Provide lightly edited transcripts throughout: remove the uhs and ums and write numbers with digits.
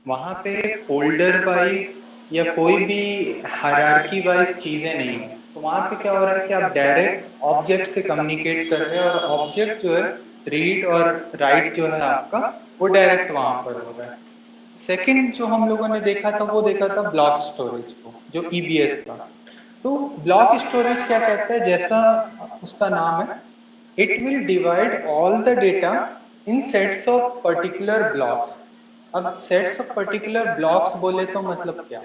वहाँ पे folder wise या कोई भी हायरार्की वाइज चीजें नहीं है। तो वहाँ पे क्या हो रहा है कि आप डायरेक्ट ऑब्जेक्ट से कम्युनिकेट कर रहे हैं और ऑब्जेक्ट जो है रीड और राइट जो है आपका वो डायरेक्ट वहां पर हो रहा है। सेकंड जो हम लोगों ने देखा था वो देखा था ब्लॉक स्टोरेज को, जो ईबीएस था। तो ब्लॉक स्टोरेज क्या कहता है, जैसा उसका नाम है, it will divide all the data in sets of particular blocks. अब सेट्स ऑफ पर्टिकुलर ब्लॉक्स बोले तो मतलब क्या,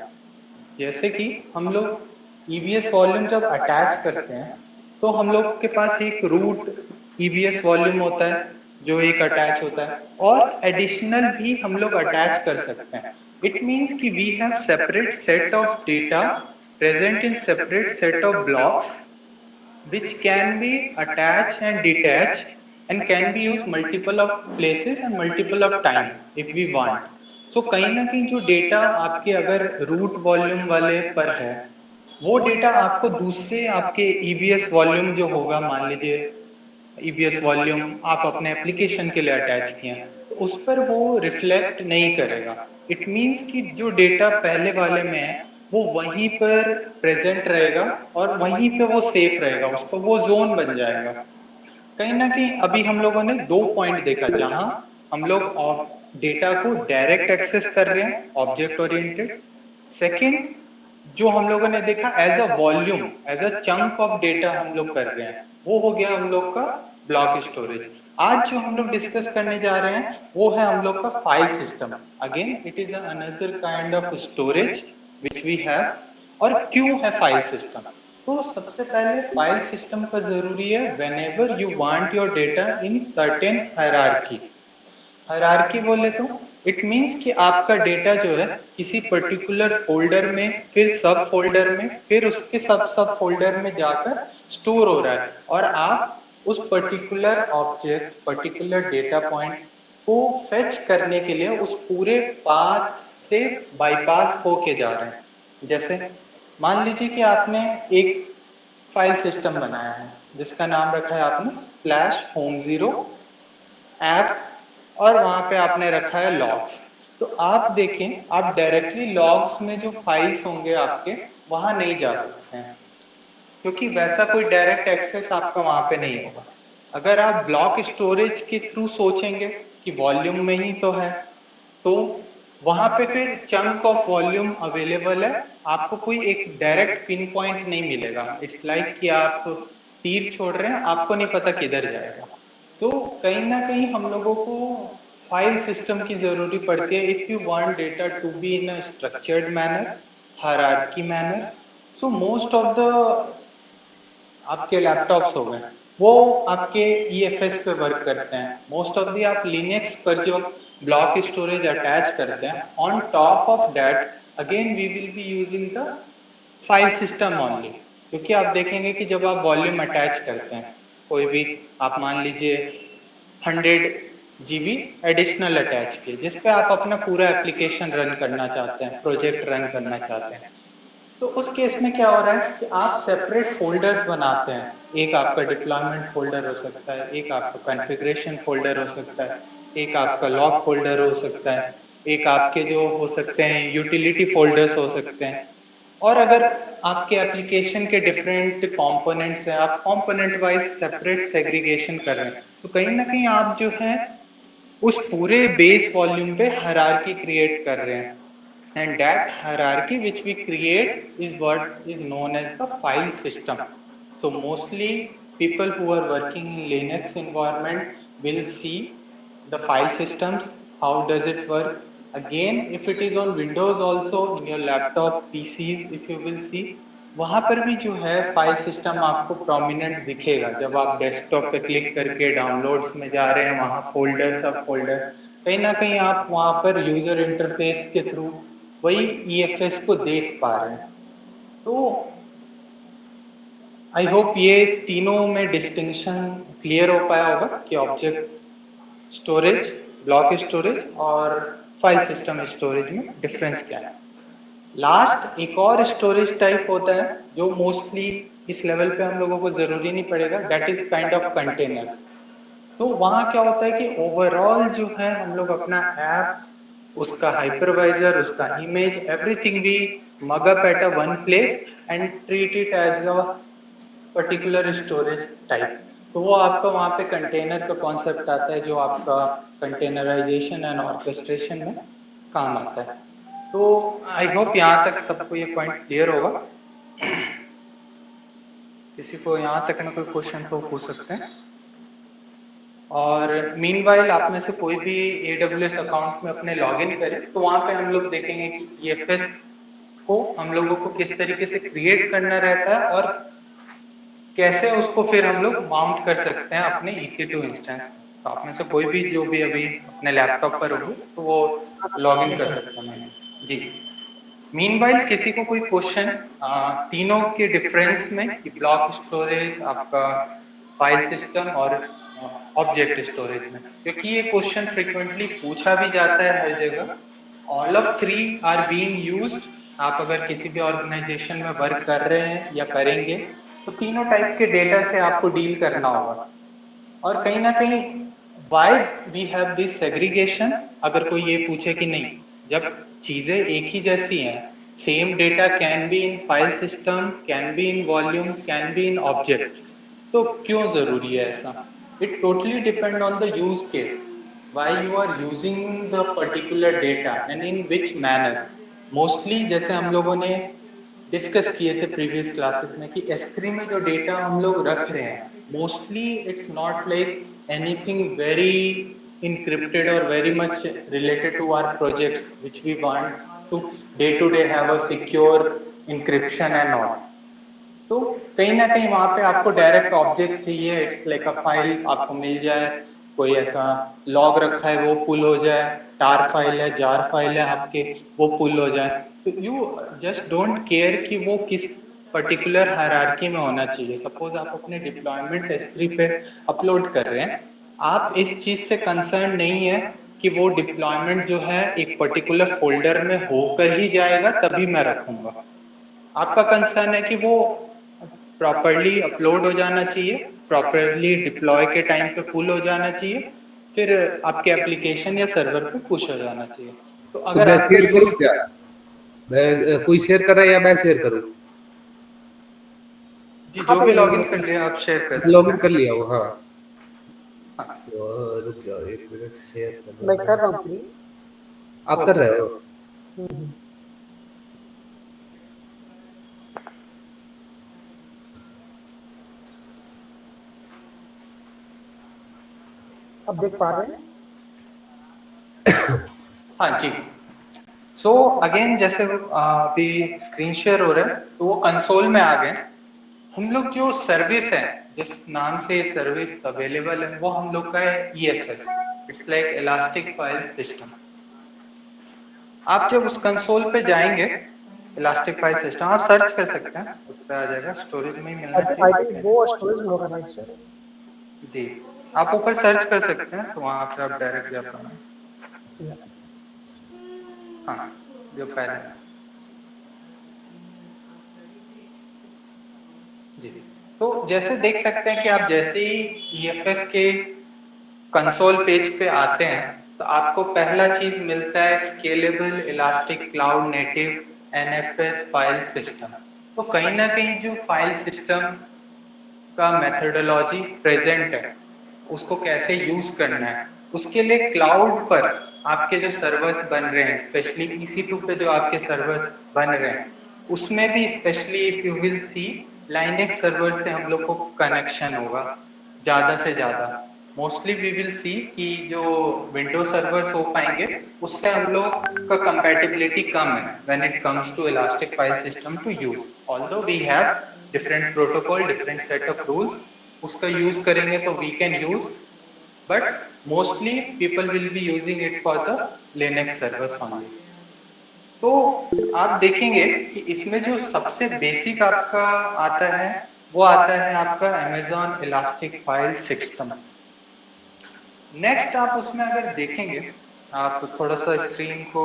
जैसे कि हम लोग ईबीएस वॉल्यूम जब अटैच करते हैं तो हम लोग के पास एक रूट ईबीएस वॉल्यूम होता है जो एक अटैच होता है, और एडिशनल भी हम लोग अटैच कर सकते हैं। इट मीन्स कि we have separate set of data present in separate set of blocks which can be attached and detached and can be used multiple of places and multiple of time if we want. So कहीं ना कहीं जो data आपके अगर root volume वाले पर है वो डेटा आपको दूसरे आपके ईबीएस वॉल्यूम जो होगा, मान लीजिए ईबीएस वॉल्यूम आप अपने एप्लीकेशन के लिए अटैच किए हैं, तो उस पर वो रिफ्लेक्ट नहीं करेगा। इट मीन्स कि जो डेटा पहले वाले में है वो वहीं पर प्रेजेंट रहेगा और वहीं पे वो सेफ रहेगा, उसको वो जोन बन जाएगा। कहीं ना कहीं अभी हम लोगों ने दो पॉइंट देखा जहां हम लोग डेटा को डायरेक्ट एक्सेस कर रहे हैं ऑब्जेक्ट ओरिएंटेड। सेकंड जो हम लोगों ने देखा as a volume, as a chunk of data हम लोग कर रहे हैं, वो हो गया हम लोग का ब्लॉक स्टोरेज। आज जो हम लोग डिस्कस करने जा रहे हैं वो है हम लोग का file system. Again it is another kind of storage which we have. और क्यों है फाइल सिस्टम? तो सबसे पहले फाइल सिस्टम का जरूरी है when ever you want your data in certain hierarchy. Hierarchy बोले तो इट मीन्स कि आपका डेटा जो है किसी पर्टिकुलर फोल्डर में, फिर सब फोल्डर में, फिर उसके सब सब फोल्डर में जाकर स्टोर हो रहा है, और आप उस particular object, particular data point को फेच करने के लिए उस पूरे पाथ से बाईपास होके जा रहे हैं। जैसे मान लीजिए कि आपने एक फाइल सिस्टम बनाया है जिसका नाम रखा है आपने स्लैश होम जीरो ऐप, और वहां पे आपने रखा है लॉग्स। तो आप देखें, आप डायरेक्टली लॉग्स में जो फाइल्स होंगे आपके वहां नहीं जा सकते हैं, क्योंकि वैसा कोई डायरेक्ट एक्सेस आपका वहां पे नहीं होगा। अगर आप ब्लॉक स्टोरेज के थ्रू सोचेंगे कि वॉल्यूम में ही तो है, तो वहां पे फिर चंक ऑफ वॉल्यूम अवेलेबल है, आपको कोई एक डायरेक्ट पिन पॉइंट नहीं मिलेगा। इट्स लाइक कि आप तीर छोड़ रहे हैं, आपको नहीं पता किधर जाएगा। तो कहीं ना कहीं हम लोगों को फाइल सिस्टम की जरूरी पड़ती है if you want data to be in a structured manner, hierarchy manner. So most of the आपके लैपटॉप्स हो गए वो आपके ईएफएस पे वर्क करते हैं। मोस्ट ऑफ दी आप लिनक्स पर जो ब्लॉक स्टोरेज अटैच करते हैं, on top of that again we will be using the file system only. क्योंकि आप देखेंगे कि जब आप वॉल्यूम अटैच करते हैं कोई भी, आप मान लीजिए 100 GB एडिशनल अटैच किए जिस पे आप अपना पूरा एप्लीकेशन रन करना चाहते हैं, प्रोजेक्ट रन करना चाहते हैं, तो उस केस में क्या हो रहा है कि आप सेपरेट फोल्डर्स बनाते हैं। एक आपका डिप्लॉयमेंट फोल्डर हो सकता है, एक आपका कॉन्फ़िगरेशन फोल्डर हो सकता है, एक आपका लॉग फोल्डर हो सकता है, एक आपके जो हो सकते हैं यूटिलिटी फोल्डर्स हो सकते हैं। और अगर आपके एप्लीकेशन के डिफरेंट कंपोनेंट्स हैं, आप कंपोनेंट वाइज सेपरेट सेग्रीगेशन कर रहे हैं, तो कहीं ना कहीं आप जो है उस पूरे बेस वॉल्यूम पे हायरार्की क्रिएट कर रहे हैं। And that hierarchy which we create is what is known as the file system. So mostly people who are working in Linux environment will see the file systems. How does it work? Again, if it is on Windows also, in your laptop PCs, if you will see, वहां पर भी जो है file system आपको prominent दिखेगा। जब आप desktop पे क्लिक करके डाउनलोड्स में जा रहे हैं, वहां फोल्डर सब फोल्डर, कहीं ना कहीं आप वहां पर यूजर इंटरफेस के थ्रू वही ईएफएस को देख पा रहे हैं। तो आई होप ये तीनों में डिस्टिंक्शन क्लियर हो पाया होगा कि ऑब्जेक्ट स्टोरेज, ब्लॉक स्टोरेज और फाइल सिस्टम स्टोरेज में डिफरेंस क्या है। लास्ट एक और स्टोरेज टाइप होता है जो मोस्टली इस लेवल पे हम लोगों को जरूरी नहीं पड़ेगा, that is kind of containers. तो वहां क्या होता है कि ओवरऑल जो है हम लोग अपना ऐप उसका hypervisor, उसका image, everything we mug up at a one place and treat it as a particular storage type. तो वो आपका वहाँ पे कंटेनर का कॉन्सेप्ट आता है जो आपका कंटेनराइजेशन एंड ऑर्केस्ट्रेशन में काम आता है। तो आई होप यहाँ तक सबको ये पॉइंट क्लियर होगा। किसी को यहाँ तक में कोई क्वेश्चन तो पूछ सकते हैं। और मीनवाइल आप में से कोई भी AWS अकाउंट में अपने लॉगिन करें तो वहाँ पे हम लोग देखेंगे कि EFS को हम लोगों को किस तरीके से क्रिएट करना रहता है और कैसे उसको फिर हम लोग माउंट कर सकते हैं अपने EC2 इंस्टेंस। तो आप में से कोई भी जो भी अभी अपने लैपटॉप पर हो तो वो लॉगिन कर सकता है। जी, मीनवाइल किसी को कोई क्वेश्चन तीनों के डिफरेंस में कि ब्लॉक स्टोरेज, आपका फाइल सिस्टम और ऑब्जेक्ट स्टोरेज में, क्योंकि ये क्वेश्चन फ्रिक्वेंटली पूछा भी जाता है हर जगह। All of three are being used. आप अगर किसी भी ऑर्गेनाइजेशन में वर्क कर रहे हैं या करेंगे तो तीनों टाइप के डेटा से आपको डील करना होगा। और कहीं ना कहीं why we have this segregation, अगर कोई ये पूछे कि नहीं, जब चीजें एक ही जैसी हैं, same data can be in file system, can be in volume, can be in object, तो क्यों जरूरी है ऐसा? It totally depend on the use case, why you are using the particular data and in which manner. Mostly जैसे हम लोगों ने discuss किए थे प्रीवियस क्लासेस में कि S3 में जो डेटा हम लोग रख रहे हैं, mostly it's not like anything very encrypted or very much related to our projects which we want to day to day have a secure encryption and all. तो कहीं ना कहीं वहां पे आपको डायरेक्ट ऑब्जेक्ट चाहिए, इट्स लाइक अ फाइल आपको मिल जाए, कोई ऐसा लॉग रखा है वो पुल हो जाए, टार फाइल है, जार फाइल है आपके, वो पुल हो जाए। तो यू जस्ट डोंट केयर कि वो किस पर्टिकुलर हायरार्की में होना चाहिए। सपोज आप अपने डिप्लॉयमेंट S3 पे अपलोड कर रहे हैं, आप इस चीज से कंसर्न नहीं है कि वो डिप्लॉयमेंट जो है एक पर्टिकुलर फोल्डर में होकर ही जाएगा तभी मैं रखूंगा। आपका कंसर्न है कि वो प्रॉपरली अपलोड हो जाना चाहिए, प्रॉपरली डिप्लॉय के टाइम पे पुल हो जाना चाहिए, फिर आपके एप्लीकेशन या सर्वर पे पुश हो जाना चाहिए। तो अगर मैं आपका शेयर करूं क्या? मैं कोई शेयर कर रहा है या मैं शेयर करूं? जी, जो भी लॉगिन कर लिया आप शेयर कर सकते हैं। लॉगिन कर लिया वो, हाँ। हाँ। तो रुक जाओ एक मिनट, शेयर कर मैं कर रहा हूँ। आप कर रहे हो? अब देख पा रहे हैं? हाँ जी। सो अगेन जैसे अभी स्क्रीन शेयर हो रहा है तो वो कंसोल में आ गए। हम लोग जो सर्विस है, जिस नाम से सर्विस अवेलेबल है, वो हम लोग का है EFS, it's like elastic file system. आप जब उस कंसोल पे जाएंगे, इलास्टिक फाइल सिस्टम आप सर्च कर सकते हैं, उस पर आ जाएगा, स्टोरेज में ही मिलना चाहिए। आई थिंक वो स्टोरेज में होगा राइट सर? जी, आप ऊपर सर्च कर सकते हैं तो वहां पे आप डायरेक्ट जा पाएंगे। हाँ, जो पहले जी। तो जैसे देख सकते हैं कि आप जैसे ही EFS के कंसोल पेज पे आते हैं तो आपको पहला चीज मिलता है scalable elastic cloud native NFS file system. तो कहीं ना कहीं जो फाइल सिस्टम का मेथोडोलॉजी प्रेजेंट है, उसको कैसे यूज करना है, उसके लिए क्लाउड पर आपके जो सर्वर्स बन रहे हैं, स्पेशली EC2 पे जो आपके सर्वर्स बन रहे हैं, उसमें भी specially if you will C Linux server से हम लोग को कनेक्शन होगा ज्यादा से ज्यादा। मोस्टली वी विल सी कि जो विंडो सर्वर्स हो पाएंगे उससे हम लोग का कंपैटिबिलिटी कम है when it comes to elastic file system to use. Although we have different protocol, different set of rules, उसका यूज करेंगे तो we can use, but mostly people will be using it for the Linux servers only. तो आप देखेंगे कि इसमें जो सबसे बेसिक आपका आता है वो आता है आपका Amazon elastic file system. Next आप उसमें अगर देखेंगे, आप थोड़ा सा स्क्रीन को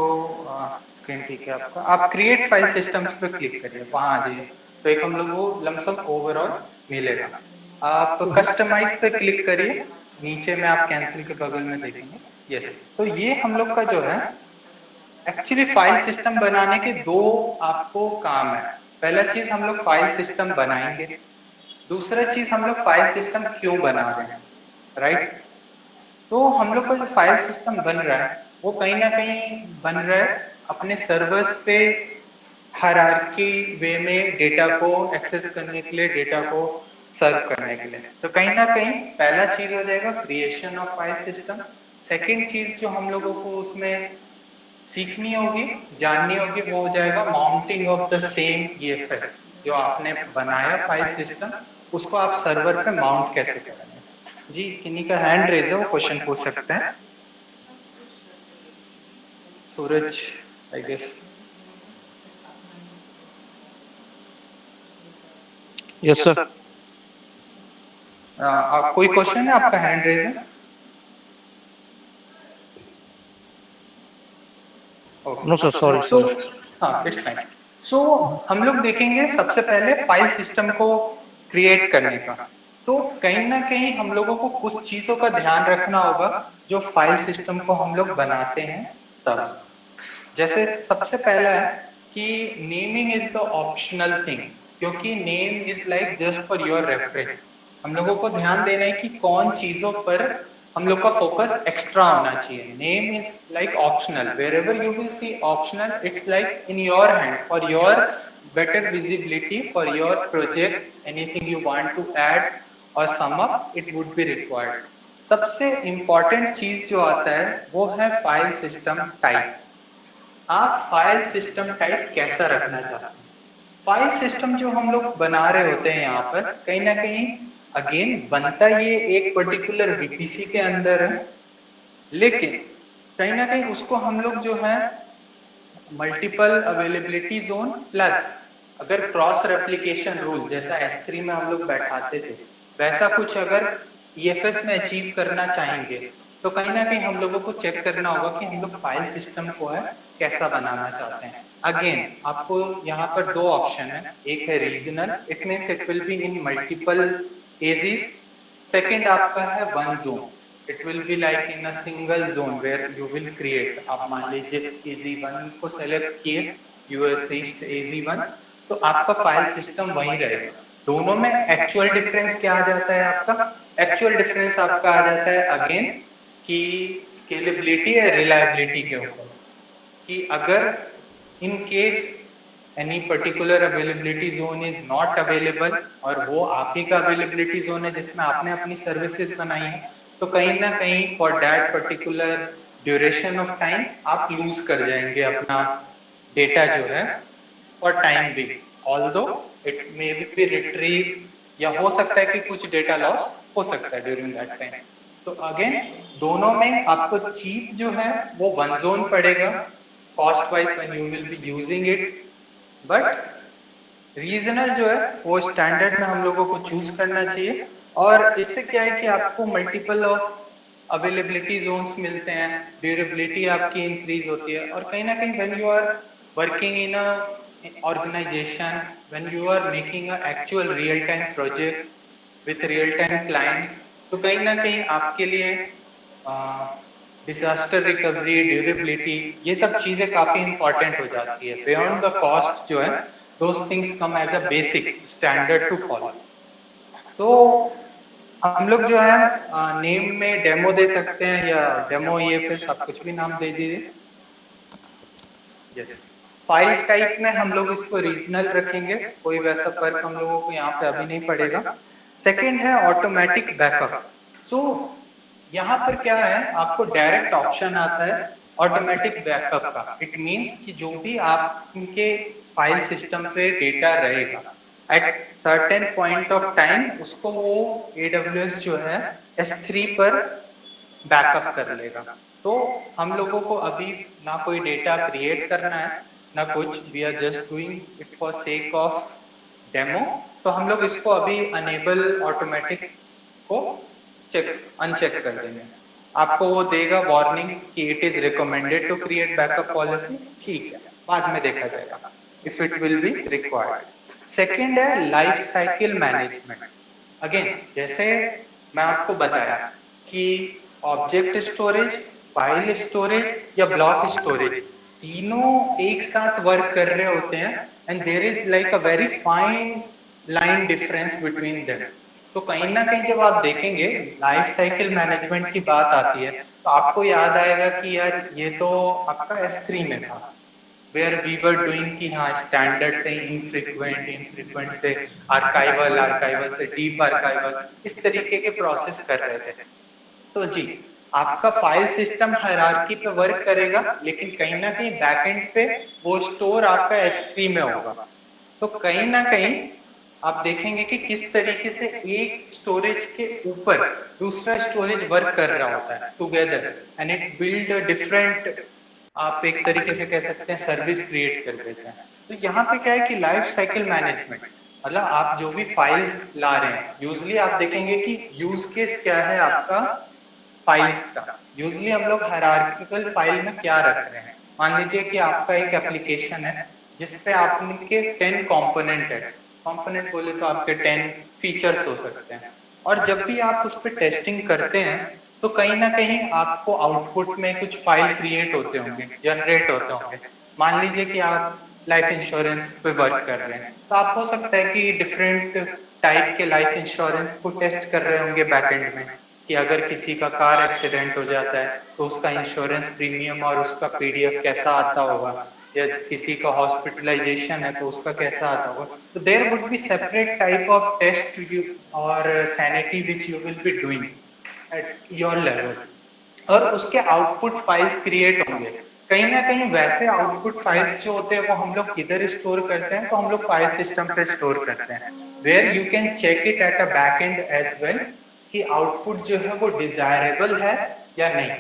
स्क्रीन ठीक है आपका, आप क्रिएट फाइल सिस्टम्स पे क्लिक करिए, वहां आ जाइए तो एक हम लोग वो लमसम ओवरऑल मिलेगा। आप कस्टमाइज पे क्लिक करिए, नीचे में आप कैंसिल के बगल में देखेंगे, यस। तो ये हम लोग का जो है एक्चुअली फाइल सिस्टम बनाने के दो आपको काम है। पहला चीज हम लोग फाइल सिस्टम बनाएंगे, दूसरा चीज हम लोग फाइल सिस्टम क्यों बना रहे हैं, राइट। तो हम लोग का जो फाइल सिस्टम बन रहा है वो कहीं ना कहीं बन रहा है अपने सर्वर्स पे हायरार्की वे में डेटा को एक्सेस करने के लिए, डेटा को सर्व करने के लिए। तो कहीं ना कहीं पहला चीज हो जाएगा creation of file system. Second चीज जो हम लोगों को उसमें सीखनी होगी, जाननी होगी, वो हो जाएगा mounting of the same EFS। जो आपने बनाया फाइल सिस्टम उसको आप सर्वर पे माउंट कैसे करेंगे। जी किन्हीं का हैंड रेज है, वो क्वेश्चन पूछ सकते हैं। Suraj I guess. Yes sir. कोई क्वेश्चन है, आपका हैंड रेज है? No sir, sorry sir. हाँ इट्स फाइन। सो हम लोग देखेंगे सबसे पहले फाइल सिस्टम को क्रिएट करने का। तो कहीं ना कहीं हम लोगों को कुछ चीजों का ध्यान रखना होगा जो फाइल सिस्टम को हम लोग बनाते हैं तब। जैसे सबसे पहला है कि naming is the optional thing, क्योंकि name is like just for your reference. हम लोगों को ध्यान देना है कि कौन चीजों पर हम लोग का फोकस एक्स्ट्रा होना चाहिए। Name is like optional, wherever you will see optional it's like in your hand for your better visibility for your project. Anything you want to add or sum up it would be required. सबसे important चीज जो आता है वो है file system type. आप file system type कैसा रखना चाहते हैं। फाइल सिस्टम जो हम लोग बना रहे होते हैं यहाँ पर कहीं ना कहीं अगेन बनता ये एक पर्टिकुलर VPC के अंदर है, लेकिन कहीं ना कहीं उसको हम लोग जो है मल्टीपल अवेलेबिलिटी जोन प्लस अगर क्रॉस रेप्लिकेशन रूल जैसा S3 में हम लोग बैठाते थे वैसा कुछ अगर EFS में अचीव करना चाहेंगे तो कहीं ना कहीं हम लोगों को चेक करना होगा कि हम लोग फाइल सिस्टम को है कैसा बनाना चाहते हैं। अगेन आपको यहाँ पर दो ऑप्शन है, एक है regional, it means it will be in multiple AZs. Second आपका है one zone, it will be like in a single zone where you will create. आप मान लीजिए AZ1 को सेलेक्ट किए, US ईस्ट AZ1, तो आपका फाइल सिस्टम वही रहेगा। दोनों में एक्चुअल डिफरेंस क्या आ जाता है आपका? एक्चुअल डिफरेंस आपका आ जाता है अगेन कि स्केलेबिलिटी या रिलायबिलिटी के ऊपर, कि अगर in case any particular availability zone is not available और वो आप ही का अवेलेबिलिटी जोन है जिसमें आपने अपनी सर्विसेज बनाई है, तो कहीं ना कहीं for that particular duration of time आप लूज कर जाएंगे अपना डेटा जो है फॉर टाइम भी, although it may be retrieve या हो सकता है कि कुछ डेटा लॉस हो सकता है ड्यूरिंग दैट टाइम। तो अगेन दोनों में आपको चीप जो है वो वन जोन पड़ेगा cost wise when you will be using it, but regional जो है वो स्टैंडर्ड में हम लोगों को चूज करना चाहिए। और इससे क्या है कि आपको मल्टीपल ऑफ अवेलेबिलिटी जोन्स मिलते हैं, ड्यूरेबिलिटी आपकी इंक्रीज होती है, और कहीं ना कहीं when you are working in a organization, when you are making a actual real time project with real time clients, तो कहीं ना कहीं आपके लिए डिजास्टर रिकवरी, ड्यूरेबिलिटी, ये सब चीजें काफी इंपॉर्टेंट हो जाती है। बियॉन्ड द कॉस्ट जो है those things come as a basic standard to follow. तो हम लोग जो है नेम में डेमो दे सकते हैं या डेमो EFS, आप कुछ भी नाम दे दीजिए। यस, फाइल टाइप में हम लोग इसको रीजनल रखेंगे, कोई वैसा फर्क हम लोगों को यहाँ पे अभी नहीं पड़ेगा। सेकंड है ऑटोमेटिक बैकअप। सो यहाँ पर क्या है, आपको डायरेक्ट ऑप्शन आता है ऑटोमेटिक बैकअप का। इट मींस कि जो भी आपके फाइल सिस्टम पे डेटा रहेगा at certain point of time उसको वो AWS जो है S3 पर बैकअप कर लेगा। तो हम लोगों को अभी ना कोई डेटा क्रिएट करना है ना कुछ, we are just doing it for sake of demo. तो हम लोग इसको अभी अनेबल ऑटोमेटिक को अनचेक कर देंगे। आपको वो देगा वार्निंग कि it is recommended to create backup policy, ठीक है, बाद में देखा जाएगा if it will be required. Second है लाइफ साइकिल मैनेजमेंट। अगेन जैसे मैं आपको बताया कि ऑब्जेक्ट स्टोरेज, फाइल स्टोरेज या ब्लॉक स्टोरेज, तीनों एक साथ वर्क कर रहे होते हैं and there is like a very fine line difference between them. तो कहीं ना कहीं जब आप देखेंगे लाइफ साइकिल मैनेजमेंट की बात आती है तो आपको याद आएगा कि यार ये तो आपका S3 में था, वेयर वी वर डूइंग कि हाँ स्टैंडर्ड से इनफ्रीक्वेंट, इनफ्रीक्वेंट से आर्काइवल, आर्काइवल से डीप आर्काइवल, इस तरीके के प्रोसेस कर रहे थे। तो जी, आपका फाइल सिस्टम हायरार्की पे वर्क करेगा, लेकिन कहीं ना कहीं बैकएंड पे वो स्टोर आपका S3 में होगा। तो कहीं ना कहीं आप देखेंगे कि किस तरीके से एक स्टोरेज के ऊपर दूसरा स्टोरेज वर्क कर रहा होता है together and it build different, आप एक तरीके से कह सकते हैं सर्विस क्रिएट कर देते हैं। तो यहाँ पे क्या है कि लाइफ साइकिल मैनेजमेंट, मतलब आप जो भी फाइल्स ला रहे हैं, यूजली आप देखेंगे कि यूज केस क्या है आपका फाइल्स का। यूजली हम लोग हायरार्किकल फाइल में क्या रख रहे हैं, मान लीजिए कि आपका एक एप्लीकेशन है जिसपे आपके 10 कंपोनेंट है। कंपोनेंट बोले तो आपके 10 फीचर्स हो सकते हैं, और जब भी आप उस पर टेस्टिंग करते हैं तो कहीं ना कहीं आपको आउटपुट में कुछ फाइल क्रिएट होते होंगे, जनरेट होते होंगे। मान लीजिए कि आप लाइफ इंश्योरेंस पे वर्क कर रहे हैं, तो आप हो सकता है कि डिफरेंट टाइप के लाइफ इंश्योरेंस को टेस्ट कर रहे होंगे बैकएंड में, कि अगर किसी का कार एक्सीडेंट हो जाता है तो उसका इंश्योरेंस प्रीमियम और उसका PDF कैसा आता होगा, या किसी का हॉस्पिटलाइजेशन है तो उसका कैसा आता होगा। तो there would be separate type of test you or sanity which you will be doing at your level, और उसके आउटपुट फाइल्स क्रिएट होंगे। कहीं ना कहीं वैसे आउटपुट फाइल्स जो होते हैं वो हम लोग किधर स्टोर करते हैं, तो हम लोग फाइल सिस्टम पे स्टोर करते हैं, where you can check it at a back end as well कि आउटपुट जो है वो डिजायरेबल है या नहीं,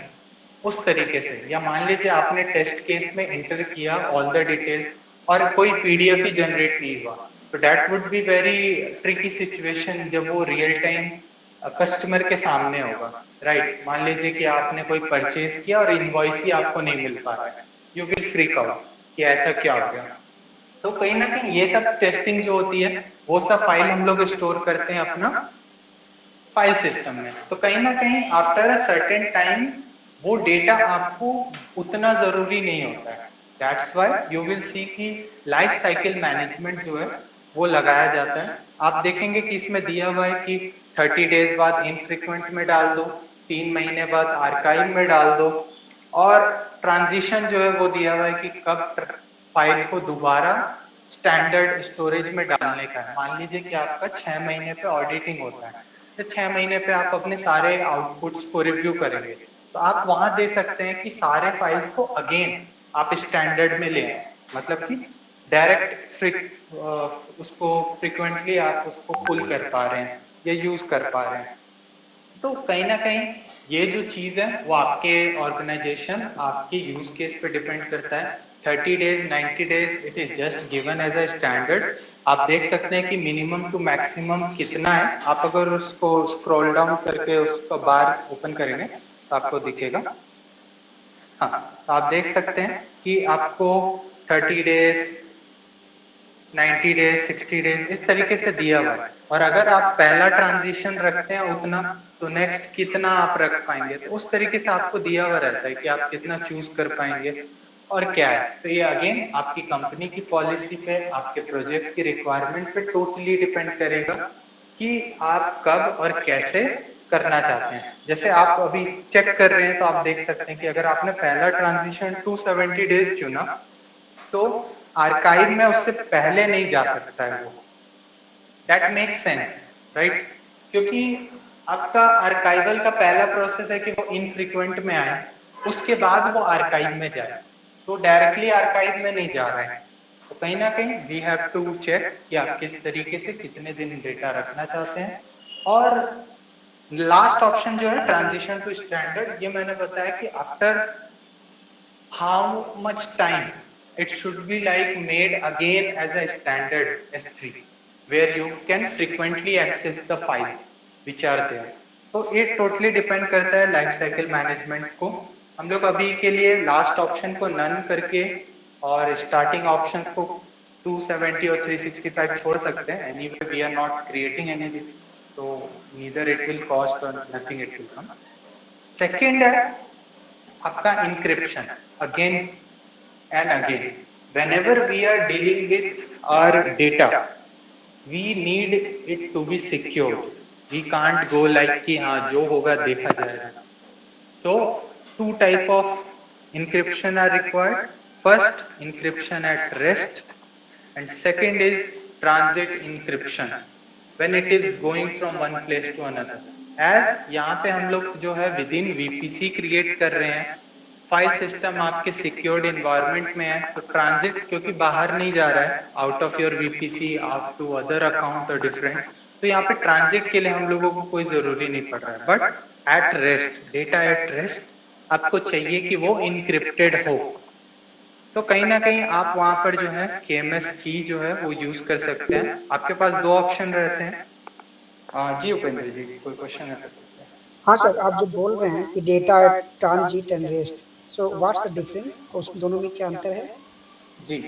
उस तरीके से। या मान लीजिए आपने टेस्ट केस में इंटर किया ऑल द डिटेल्स और कोई PDF ही जनरेट नहीं हुआ, तो that would be very tricky situation जब वो रियल टाइम कस्टमर के सामने होगा, राइट। मान लीजिए कि आपने कोई परचेज किया और इनवॉइस ही आपको नहीं मिल पा रहा है, यू विल फ्रीक आउट कि ऐसा क्या हो गया। तो कहीं ना कहीं ये सब टेस्टिंग जो होती है वो सब फाइल हम लोग स्टोर करते हैं अपना फाइल सिस्टम में। तो कहीं ना कहीं आफ्टर अ सर्टेन टाइम वो डेटा आपको उतना जरूरी नहीं होता है। दैट्स व्हाई यू विल सी कि लाइफ साइकिल मैनेजमेंट जो है वो लगाया जाता है। आप देखेंगे कि इसमें दिया हुआ है कि 30 डेज बाद इनफ्रीक्वेंट में डाल दो, 3 महीने बाद आर्काइव में डाल दो, और ट्रांजिशन जो है वो दिया हुआ है कि कब फाइल को दोबारा स्टैंडर्ड स्टोरेज में डालने का है। मान लीजिए कि आपका 6 महीने पे ऑडिटिंग होता है, तो 6 महीने पे आप अपने सारे आउटपुट्स को रिव्यू करेंगे, तो आप वहां दे सकते हैं कि सारे फाइल्स को अगेन आप स्टैंडर्ड में ले आए, मतलब कि डायरेक्ट उसको फ्रिक्वेंटली आप उसको पुल कर पा रहे हैं या यूज कर पा रहे हैं। तो कहीं ना कहीं ये जो चीज है वो आपके ऑर्गेनाइजेशन, आपके यूज केस पे डिपेंड करता है। 30 days, 90 days, it is just given as a standard. आप देख सकते हैं कि मिनिमम टू मैक्सिमम कितना है। आप अगर उसको स्क्रॉल डाउन करके उसका बार ओपन करेंगे तो आपको दिखेगा। हाँ, तो आप देख सकते हैं कि आपको 30 डेज, 90 डेज, 60 डेज इस तरीके से दिया हुआ है। और अगर आप पहला ट्रांजिशन रखते हैं उतना, तो नेक्स्ट कितना आप रख पाएंगे, तो उस तरीके से आपको दिया हुआ रहता है कि आप कितना चूज कर पाएंगे और क्या है। तो ये अगेन आपकी कंपनी की पॉलिसी पे, आपके प्रोजेक्ट की रिक्वायरमेंट पे टोटली डिपेंड करेगा कि आप कब और कैसे करना चाहते हैं। जैसे आप अभी चेक कर रहे हैं तो आप देख सकते हैं कि अगर आपने पहला ट्रांजिशन 270 डेज चुना तो आर्काइव में उससे पहले नहीं जा सकता है वो। दैट मेक्स सेंस, राइट, क्योंकि आपका आर्काइवल का पहला प्रोसेस है कि वो इनफ्रीक्वेंट में आए, उसके बाद वो आर्काइव में जाए, तो डायरेक्टली आर्काइव में नहीं जा रहा है। तो कहीं ना कहीं वी हैव टू चेक कि आप किस तरीके से कितने दिन डेटा रखना चाहते हैं। और लास्ट ऑप्शन जो है ट्रांजिशन टू स्टैंडर्ड, ये मैंने बताया कि after how much time it should be like made again as a standard S3 where you can frequently access the files which are there. तो ये टोटली डिपेंड करता है लाइफ साइकिल मैनेजमेंट को। हम लोग अभी के लिए लास्ट ऑप्शन को नन करके और स्टार्टिंग ऑप्शंस को 270 और 365 छोड़ सकते हैं। Anyway we are not creating anything, तो नीदर इट विल कॉस्ट और nothing it will come. Second है आपका encryption. Again and again. Whenever we are dealing with our data, we need it to be secured. We can't go like कि हाँ जो होगा देखा जाएगा. So two type of encryption are required. First, encryption at rest, and second is transit encryption when it is going from one place to another. As यहाँ पे हम लोग जो है within VPC create कर रहे हैं, फाइल सिस्टम आपके सिक्योर्ड इन्वायरमेंट में है, तो ट्रांजिट क्योंकि बाहर नहीं जा रहा है out of your VPC out to other account और डिफरेंट, तो यहाँ पे ट्रांजिट के लिए हम लोगों को कोई जरूरी नहीं पड़ रहा है. But at rest, data at rest आपको चाहिए कि वो इनक्रिप्टेड हो. तो कहीं ना कहीं आप वहां पर जो है KMS की जो है वो यूज कर सकते हैं. आपके पास दो ऑप्शन रहते हैं. जी उपेंद्र जी, कोई क्वेश्चन है? हाँ सर, आप जो बोल रहे हैं कि data transit and rest, so what's the difference, उस दोनों में क्या अंतर है? जी,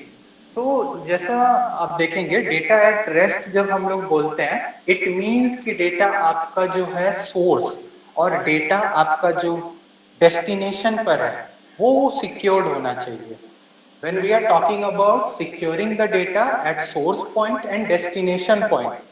तो जैसा आप देखेंगे डेटा एट रेस्ट जब हम लोग बोलते हैं, इट मींस कि डेटा आपका जो है सोर्स और डेटा आपका जो डेस्टिनेशन पर है वो सिक्योर्ड होना चाहिए. When we are talking about securing the data at source point and destination point,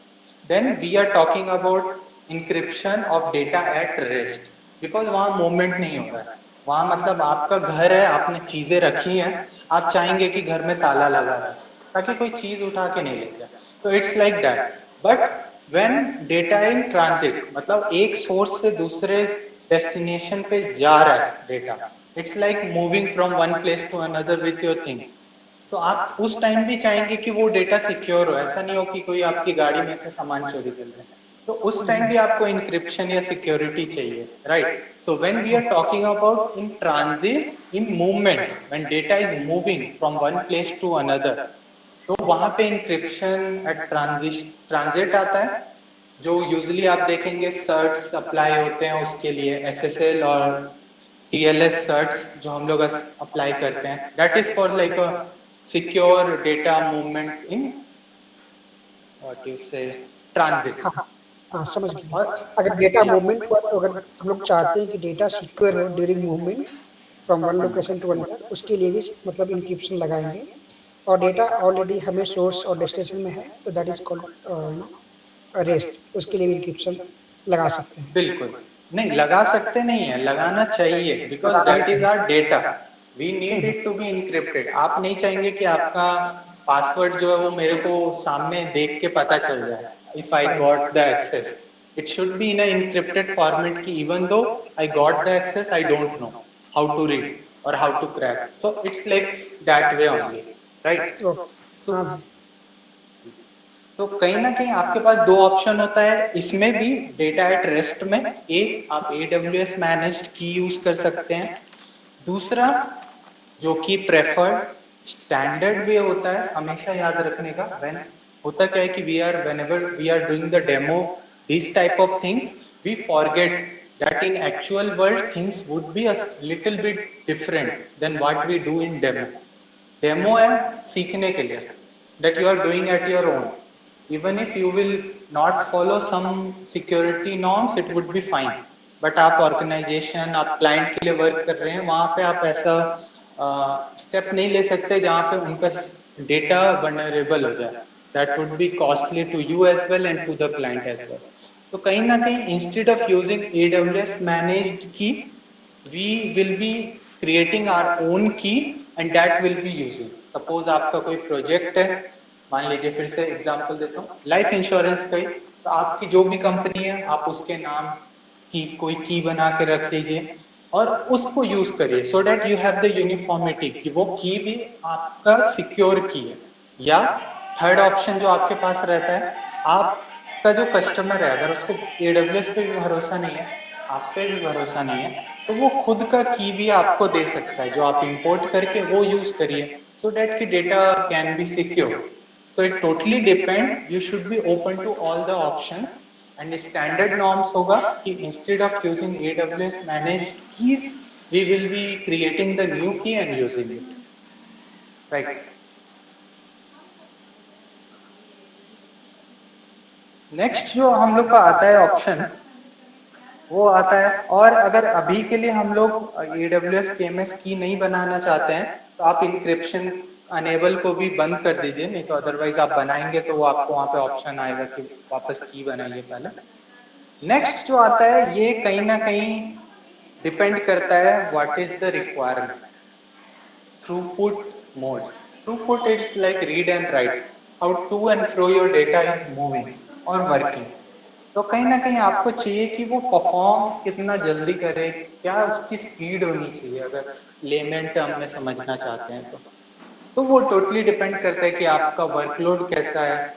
then we are talking about encryption of data at rest, because वहाँ मूवमेंट नहीं होगा. वहाँ मतलब आपका घर है, आपने चीजें रखी हैं, आप चाहेंगे कि घर में ताला लगा है ताकि कोई चीज उठा के नहीं ले जाए. तो it's like that. But when data in transit, मतलब एक सोर्स से दूसरे डेस्टिनेशन पे जा रहा है data, it's like moving from one place to another with your things. तो आप उस टाइम भी चाहेंगे कि वो डेटा सिक्योर हो. ऐसा नहीं हो कि कोई आपकी गाड़ी में से सामान चोरी कर ले, तो उस टाइम भी आपको इंक्रिप्शन या सिक्योरिटी चाहिए, right? So when we are talking about in transit, in movement, when data is moving from one place to another, तो वहां पे इंक्रिप्शन एट ट्रांजिट आता है. जो यूजुअली आप देखेंगे सर्ट्स अप्लाई होते हैं उसके लिए, SSL और TLS सर्ट्स जो हम लोग अप्लाई करते हैं, that is for like a secure data movement in what you से ट्रांजिट. हाँ समझ गए. अगर डेटा मूवमेंट हुआ तो अगर हम लोग चाहते हैं कि डेटा सिक्योर हो during movement from one location to another, उसके लिए भी मतलब इंक्रिप्शन लगाएंगे. और डेटा ऑलरेडी हमें सोर्स और डेस्टिनेशन में है तो दैट इज कॉल्ड रेस्ट, उसके लिए भी इंक्रिप्शन लगा सकते हैं. बिल्कुल नहीं लगा सकते नहीं है, लगाना चाहिए, because that is our data. We need it to be encrypted. आप नहीं चाहेंगे कि आपका पासवर्ड जो है वो मेरे को सामने देख के पता चल जाए. If I got the access, it should be in a encrypted format कि even though I got the access, I don't know how to read or how to crack. So it's like that way only, right? तो कहीं ना कहीं आपके पास दो option होता है इसमें भी डेटा एट रेस्ट में. एक आप AWS मैनेज्ड की यूज कर सकते हैं. दूसरा जो कि प्रेफर्ड स्टैंडर्ड वे होता है हमेशा याद रखने का. व्हेन होता क्या है कि whenever we are doing the demo these type of things, we forget that in actual world things would be a little bit different than what we do in demo. Demo है सीखने के लिए, that you are doing at your own. Even if you will not follow some security norms, it would be fine. But आप organisation, आप client के लिए work कर रहे हैं, वहाँ पे आप ऐसा स्टेप नहीं ले सकते जहाँ पे उनका डेटा वल्नरेबल हो जाए. That would be costly to you as well and to the client as well. तो कहीं ना कहीं instead of using AWS managed key, we will be creating our own key and that will be using. Suppose आपका कोई project है, मान लीजिए फिर से एग्जांपल देता हूँ लाइफ इंश्योरेंस का ही, तो आपकी जो भी कंपनी है आप उसके नाम की कोई की बना के रख लीजिए और उसको यूज करिए, so that you have the uniformity कि वो की भी आपका सिक्योर की है. या थर्ड ऑप्शन जो आपके पास रहता है, आपका जो कस्टमर है अगर उसको AWS पे भी भरोसा नहीं है, आप पे भी भरोसा नहीं है, तो वो खुद का की भी आपको दे सकता है जो आप इंपोर्ट करके वो यूज करिए, सो दैट कि data can be secure. So it totally depends. You should be open to all the options. And standard norms होगा कि instead of using AWS managed keys, we will be creating the new key and using it. Right. Next जो हम लोग का आता है option, वो आता है, और अगर अभी के लिए हम लोग AWS KMS की नहीं बनाना चाहते हैं तो आप इंक्रिप्शन अनेबल को भी बंद कर दीजिए, नहीं तो अदरवाइज आप बनाएंगे तो वो आपको वहाँ पे ऑप्शन आएगा कि वापस की बनाइए पहले। नेक्स्ट जो आता है ये कहीं ना कहीं डिपेंड करता है what is the requirement. Throughput mode, throughput is like read and write, how to and fro your data is moving और वर्किंग। तो कहीं ना कहीं आपको चाहिए कि वो परफॉर्म कितना जल्दी करे, क्या उसकी स्पीड होनी चाहिए, अगर लेमन टर्म में समझना चाहते हैं तो वो टोटली डिपेंड करता है कि आपका वर्कलोड कैसा है,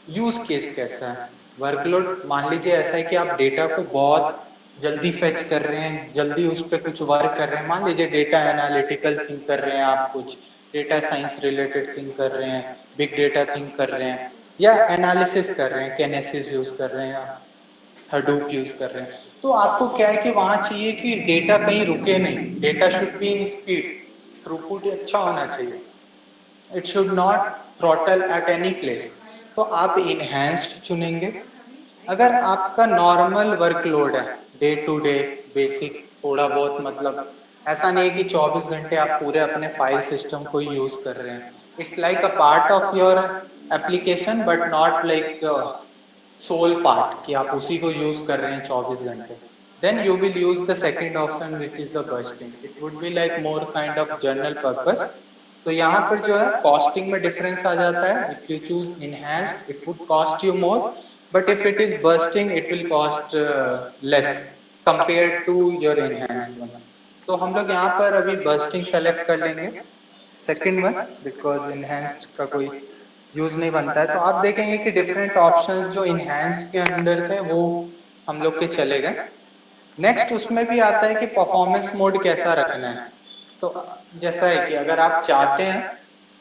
यूज केस कैसा है। वर्कलोड मान लीजिए ऐसा है कि आप डेटा को बहुत जल्दी फेच कर रहे हैं, जल्दी उस पर कुछ वर्क कर रहे हैं, मान लीजिए डेटा एनालिटिकल थिंग कर रहे हैं आप, कुछ डेटा साइंस रिलेटेड थिंग कर रहे हैं, बिग डेटा थिंग कर रहे हैं, या एनालिसिस कर रहे हैं, कैनेसिस यूज कर रहे हैं, हडूप यूज कर रहे हैं, तो आपको क्या है कि वहां चाहिए कि डेटा कहीं रुके नहीं, data should be in speed, throughput अच्छा होना चाहिए, it should not throttle at any place. तो आप इनहैंस्ड चुनेंगे। अगर आपका नॉर्मल वर्कलोड है, डे टू डे बेसिक, थोड़ा बहुत, मतलब ऐसा नहीं है कि 24 घंटे आप पूरे अपने फाइल सिस्टम को यूज कर रहे हैं, it's like a part of your application but not like sole part कि आप उसी को यूज कर रहे हैं 24 घंटे, then you will use the second option which is the bursting. It would be like more kind of general purpose. तो यहाँ पर जो है कॉस्टिंग में डिफरेंस आ जाता है, if you choose enhanced it would cost you more, but if it is bursting it will cost less compare to your enhanced one. तो हम लोग यहाँ पर अभी बर्स्टिंग सेलेक्ट कर लेंगे, सेकंड वन, बिकॉज इनहैंस्ड का कोई यूज नहीं बनता है। तो आप देखेंगे कि डिफरेंट ऑप्शंस जो इनहैंस्ड के अंदर थे वो हम लोग के चले गए। नेक्स्ट उसमें भी आता है कि परफॉर्मेंस मोड कैसा रखना है। तो जैसा है कि अगर आप चाहते हैं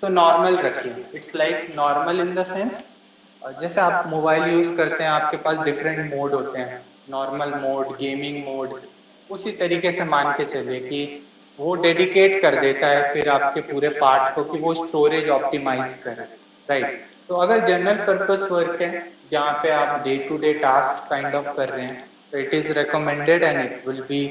तो नॉर्मल रखिए, it's like normal in the sense जैसे आप मोबाइल यूज करते हैं आपके पास डिफरेंट मोड होते हैं, नॉर्मल मोड, गेमिंग मोड, उसी तरीके से मान के चलिए कि वो डेडिकेट कर देता है फिर आपके पूरे पार्ट को कि वो स्टोरेज ऑप्टिमाइज करे, राइट। तो अगर जनरल पर्पस वर्क है जहाँ पे आप day to day task kind of कर रहे हैं, तो it is recommended and it will be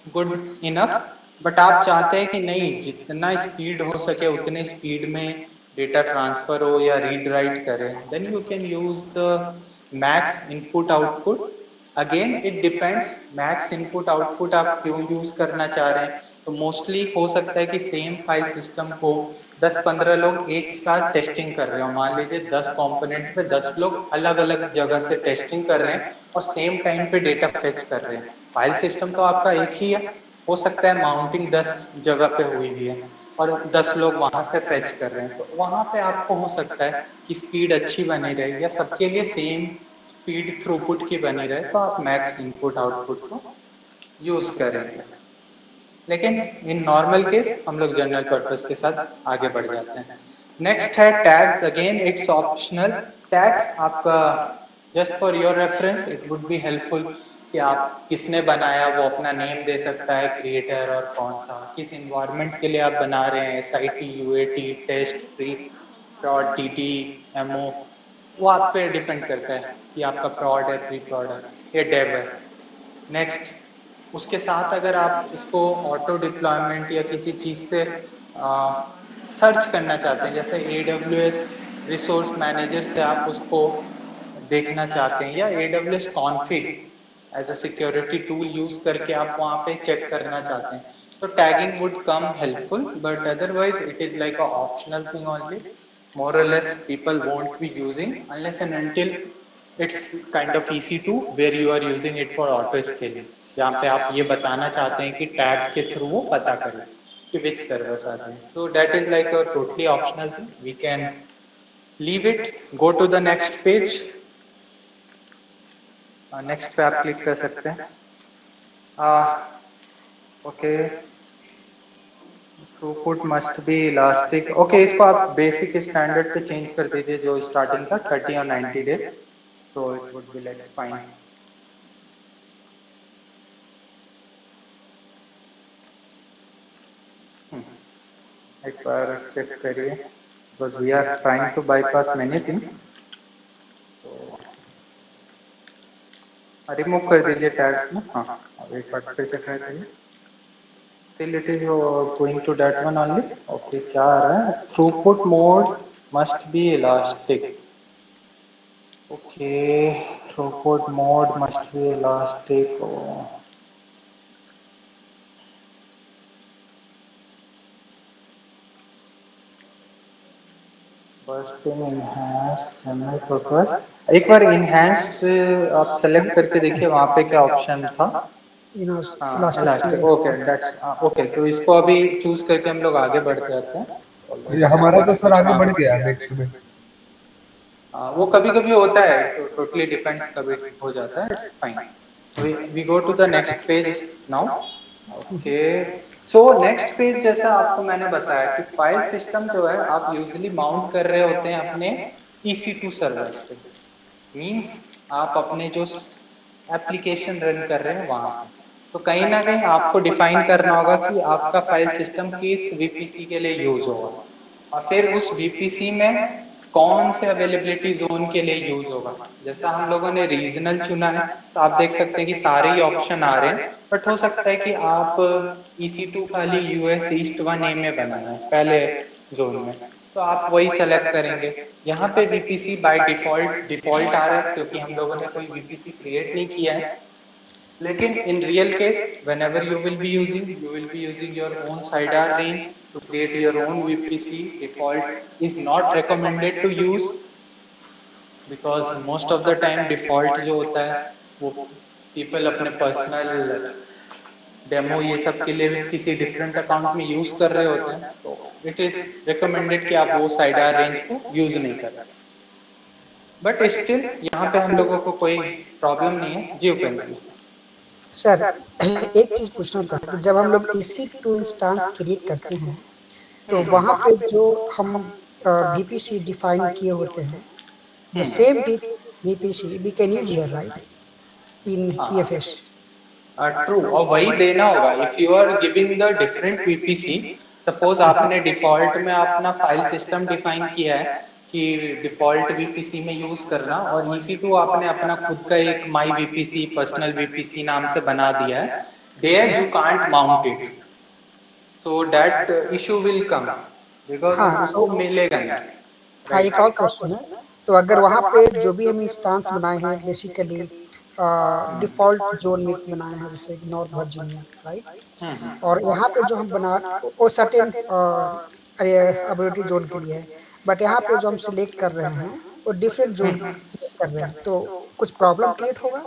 good enough. But आप चाहते हैं कि नहीं जितना स्पीड हो सके उतने स्पीड में डेटा ट्रांसफर हो या रीड राइट करे, then you can use the max input output. Again it depends max input output आप क्यों यूज करना चाह रहे हैं। तो मोस्टली हो सकता है कि सेम फाइल सिस्टम को 10-15 लोग एक साथ टेस्टिंग कर रहे हो, मान लीजिए 10 कंपोनेंट पे 10 लोग अलग अलग जगह से टेस्टिंग कर रहे हैं और सेम टाइम पे डेटा फेच कर रहे हैं। फाइल सिस्टम तो आपका एक ही है, हो सकता है माउंटिंग 10 जगह पे हुई भी है और 10 लोग वहां से फेच कर रहे हैं, तो वहां पे आपको हो सकता है कि स्पीड अच्छी बनी रहे या सबके लिए सेम स्पीड थ्रूपुट की बनी रहे, तो आप मैक्स इनपुट आउटपुट को यूज करेंगे। लेकिन इन नॉर्मल केस हम लोग जनरल पर्पस के साथ आगे बढ़ जाते हैं। नेक्स्ट है tags, again it's optional. Tags आपका just for your reference it would be helpful कि आप किसने बनाया वो अपना नेम दे सकता है, क्रिएटर और कौन सा, किस इन्वायरमेंट के लिए आप बना रहे हैं, SIT, UAT, टेस्ट, प्री प्रॉड, TT, MO, वो आप पे डिपेंड करता है कि आपका प्रॉड है, प्री प्रॉड है या डेव है। नेक्स्ट उसके साथ अगर आप इसको ऑटो डिप्लॉयमेंट या किसी चीज़ से सर्च करना चाहते हैं, जैसे AWS रिसोर्स मैनेजर से आप उसको देखना चाहते हैं या AWS config as a security tool use करके आप वहाँ पे चेक करना चाहते हैं, तो tagging would come helpful, but otherwise it is like a optional thing only, more or less people won't be using unless and until it's kind of EC2 where you are using it for auto scaling, जहाँ पे आप ये बताना चाहते हैं कि tag के through वो पता करे कि which servers are there. So that is like a totally optional thing. We can leave it, go to the next page. Next पे आप क्लिक कर सकते हैं। Okay, throughput must be elastic. Okay, इसको आप बेसिक स्टैंडर्ड पे change कर दीजिए जो स्टार्टिंग था 30 और 90 डेज, तो it would be like fine. एक बार चेक करिए, because we are trying to bypass many things. Remove कर दीजिए टैग्स में। हाँ, अब एक बार फिर से ट्राई करिए। still it is going to that one only. Okay, क्या आ रहा है? Throughput mode must be elastic. Okay, throughput mode must be elastic. Oh. Bursting enhanced general purpose. एक बार enhanced आप select करके देखिए वहाँ पे क्या option था. हाँ, elastic. Okay, that's okay. तो इसको अभी choose करके हम लोग आगे बढ़ जाते हैं. ये हमारा तो सर आगे बढ़ गया नेक्स्ट में। वो कभी कभी होता है, तो टोटली डिपेंड्स, कभी हो जाता है, it's fine. We go to the next page now. Okay, so next page जैसा आपको मैंने बताया कि फाइल सिस्टम जो है आप यूजुअली माउंट कर रहे होते हैं अपने EC2 सर्वर्स पे। मींस आप अपने जो एप्लीकेशन रन कर रहे हैं वहां पे, तो कहीं ना कहीं आपको डिफाइन करना होगा कि आपका फाइल सिस्टम किस VPC के लिए यूज होगा, और फिर उस VPC में कौन से अवेलेबिलिटी जोन के लिए यूज होगा। जैसा हम लोगों ने रीजनल चुना है, तो आप देख सकते हैं कि सारे ही ऑप्शन आ रहे हैं, बट हो सकता है कि आप EC2 खाली US ईस्ट 1A में बनाना है पहले जोन में, तो आप वही सेलेक्ट करेंगे। यहाँ पे VPC बाय डिफॉल्ट आ रहा है क्योंकि हम लोगों ने कोई VPC क्रिएट नहीं किया है। लेकिन in real case, whenever you will be using your own CIDR range to create your own VPC. Default is not recommended to use because most of the time default जो होता है वो people अपने personal demo ये सब के लिए किसी डिफरेंट अकाउंट में यूज कर रहे होते हैं, तो इट इज रिकमेंडेड कि आप वो CIDR रेंज को यूज नहीं करें। बट स्टिल यहाँ पे हम लोगों को कोई प्रॉब्लम नहीं है। जी उपेंद्र सर एक चीज पूछना था कि जब हम लोग EC2 इंस्टेंस क्रिएट करते हैं तो वहाँ पे जो हम VPC डिफाइन किए होते हैं, the same VPC we can use here right in EFS। True, और वही देना होगा। If you are giving the different VPC, suppose आपने डिफॉल्ट में अपना फाइल सिस्टम डिफाइन किया है कि डिफॉल्ट VPC में यूज करना, और EC2 आपने अपना खुद का एक माई VPC पर्सनल VPC नाम से बना दिया है, there you can't mount it, so that issue will come because उसको मिलेगा नहीं। हाँ, एक और क्वेश्चन है, तो अगर वहाँ पे जो भी हम इंस्टेंस बनाए हैं बेसिकली डिफॉल्ट जोन में बनाए हैं जैसे नॉर्थ वर्जीनिया राइट, और यहाँ पे जो हम बना वो सर्टेन एबिलिटी जोन के लिए है, बट यहाँ पे जो हम सिलेक्ट कर रहे हैं वो डिफरेंट जोन सिलेक्ट कर रहे हैं, तो कुछ प्रॉब्लम क्रिएट होगा?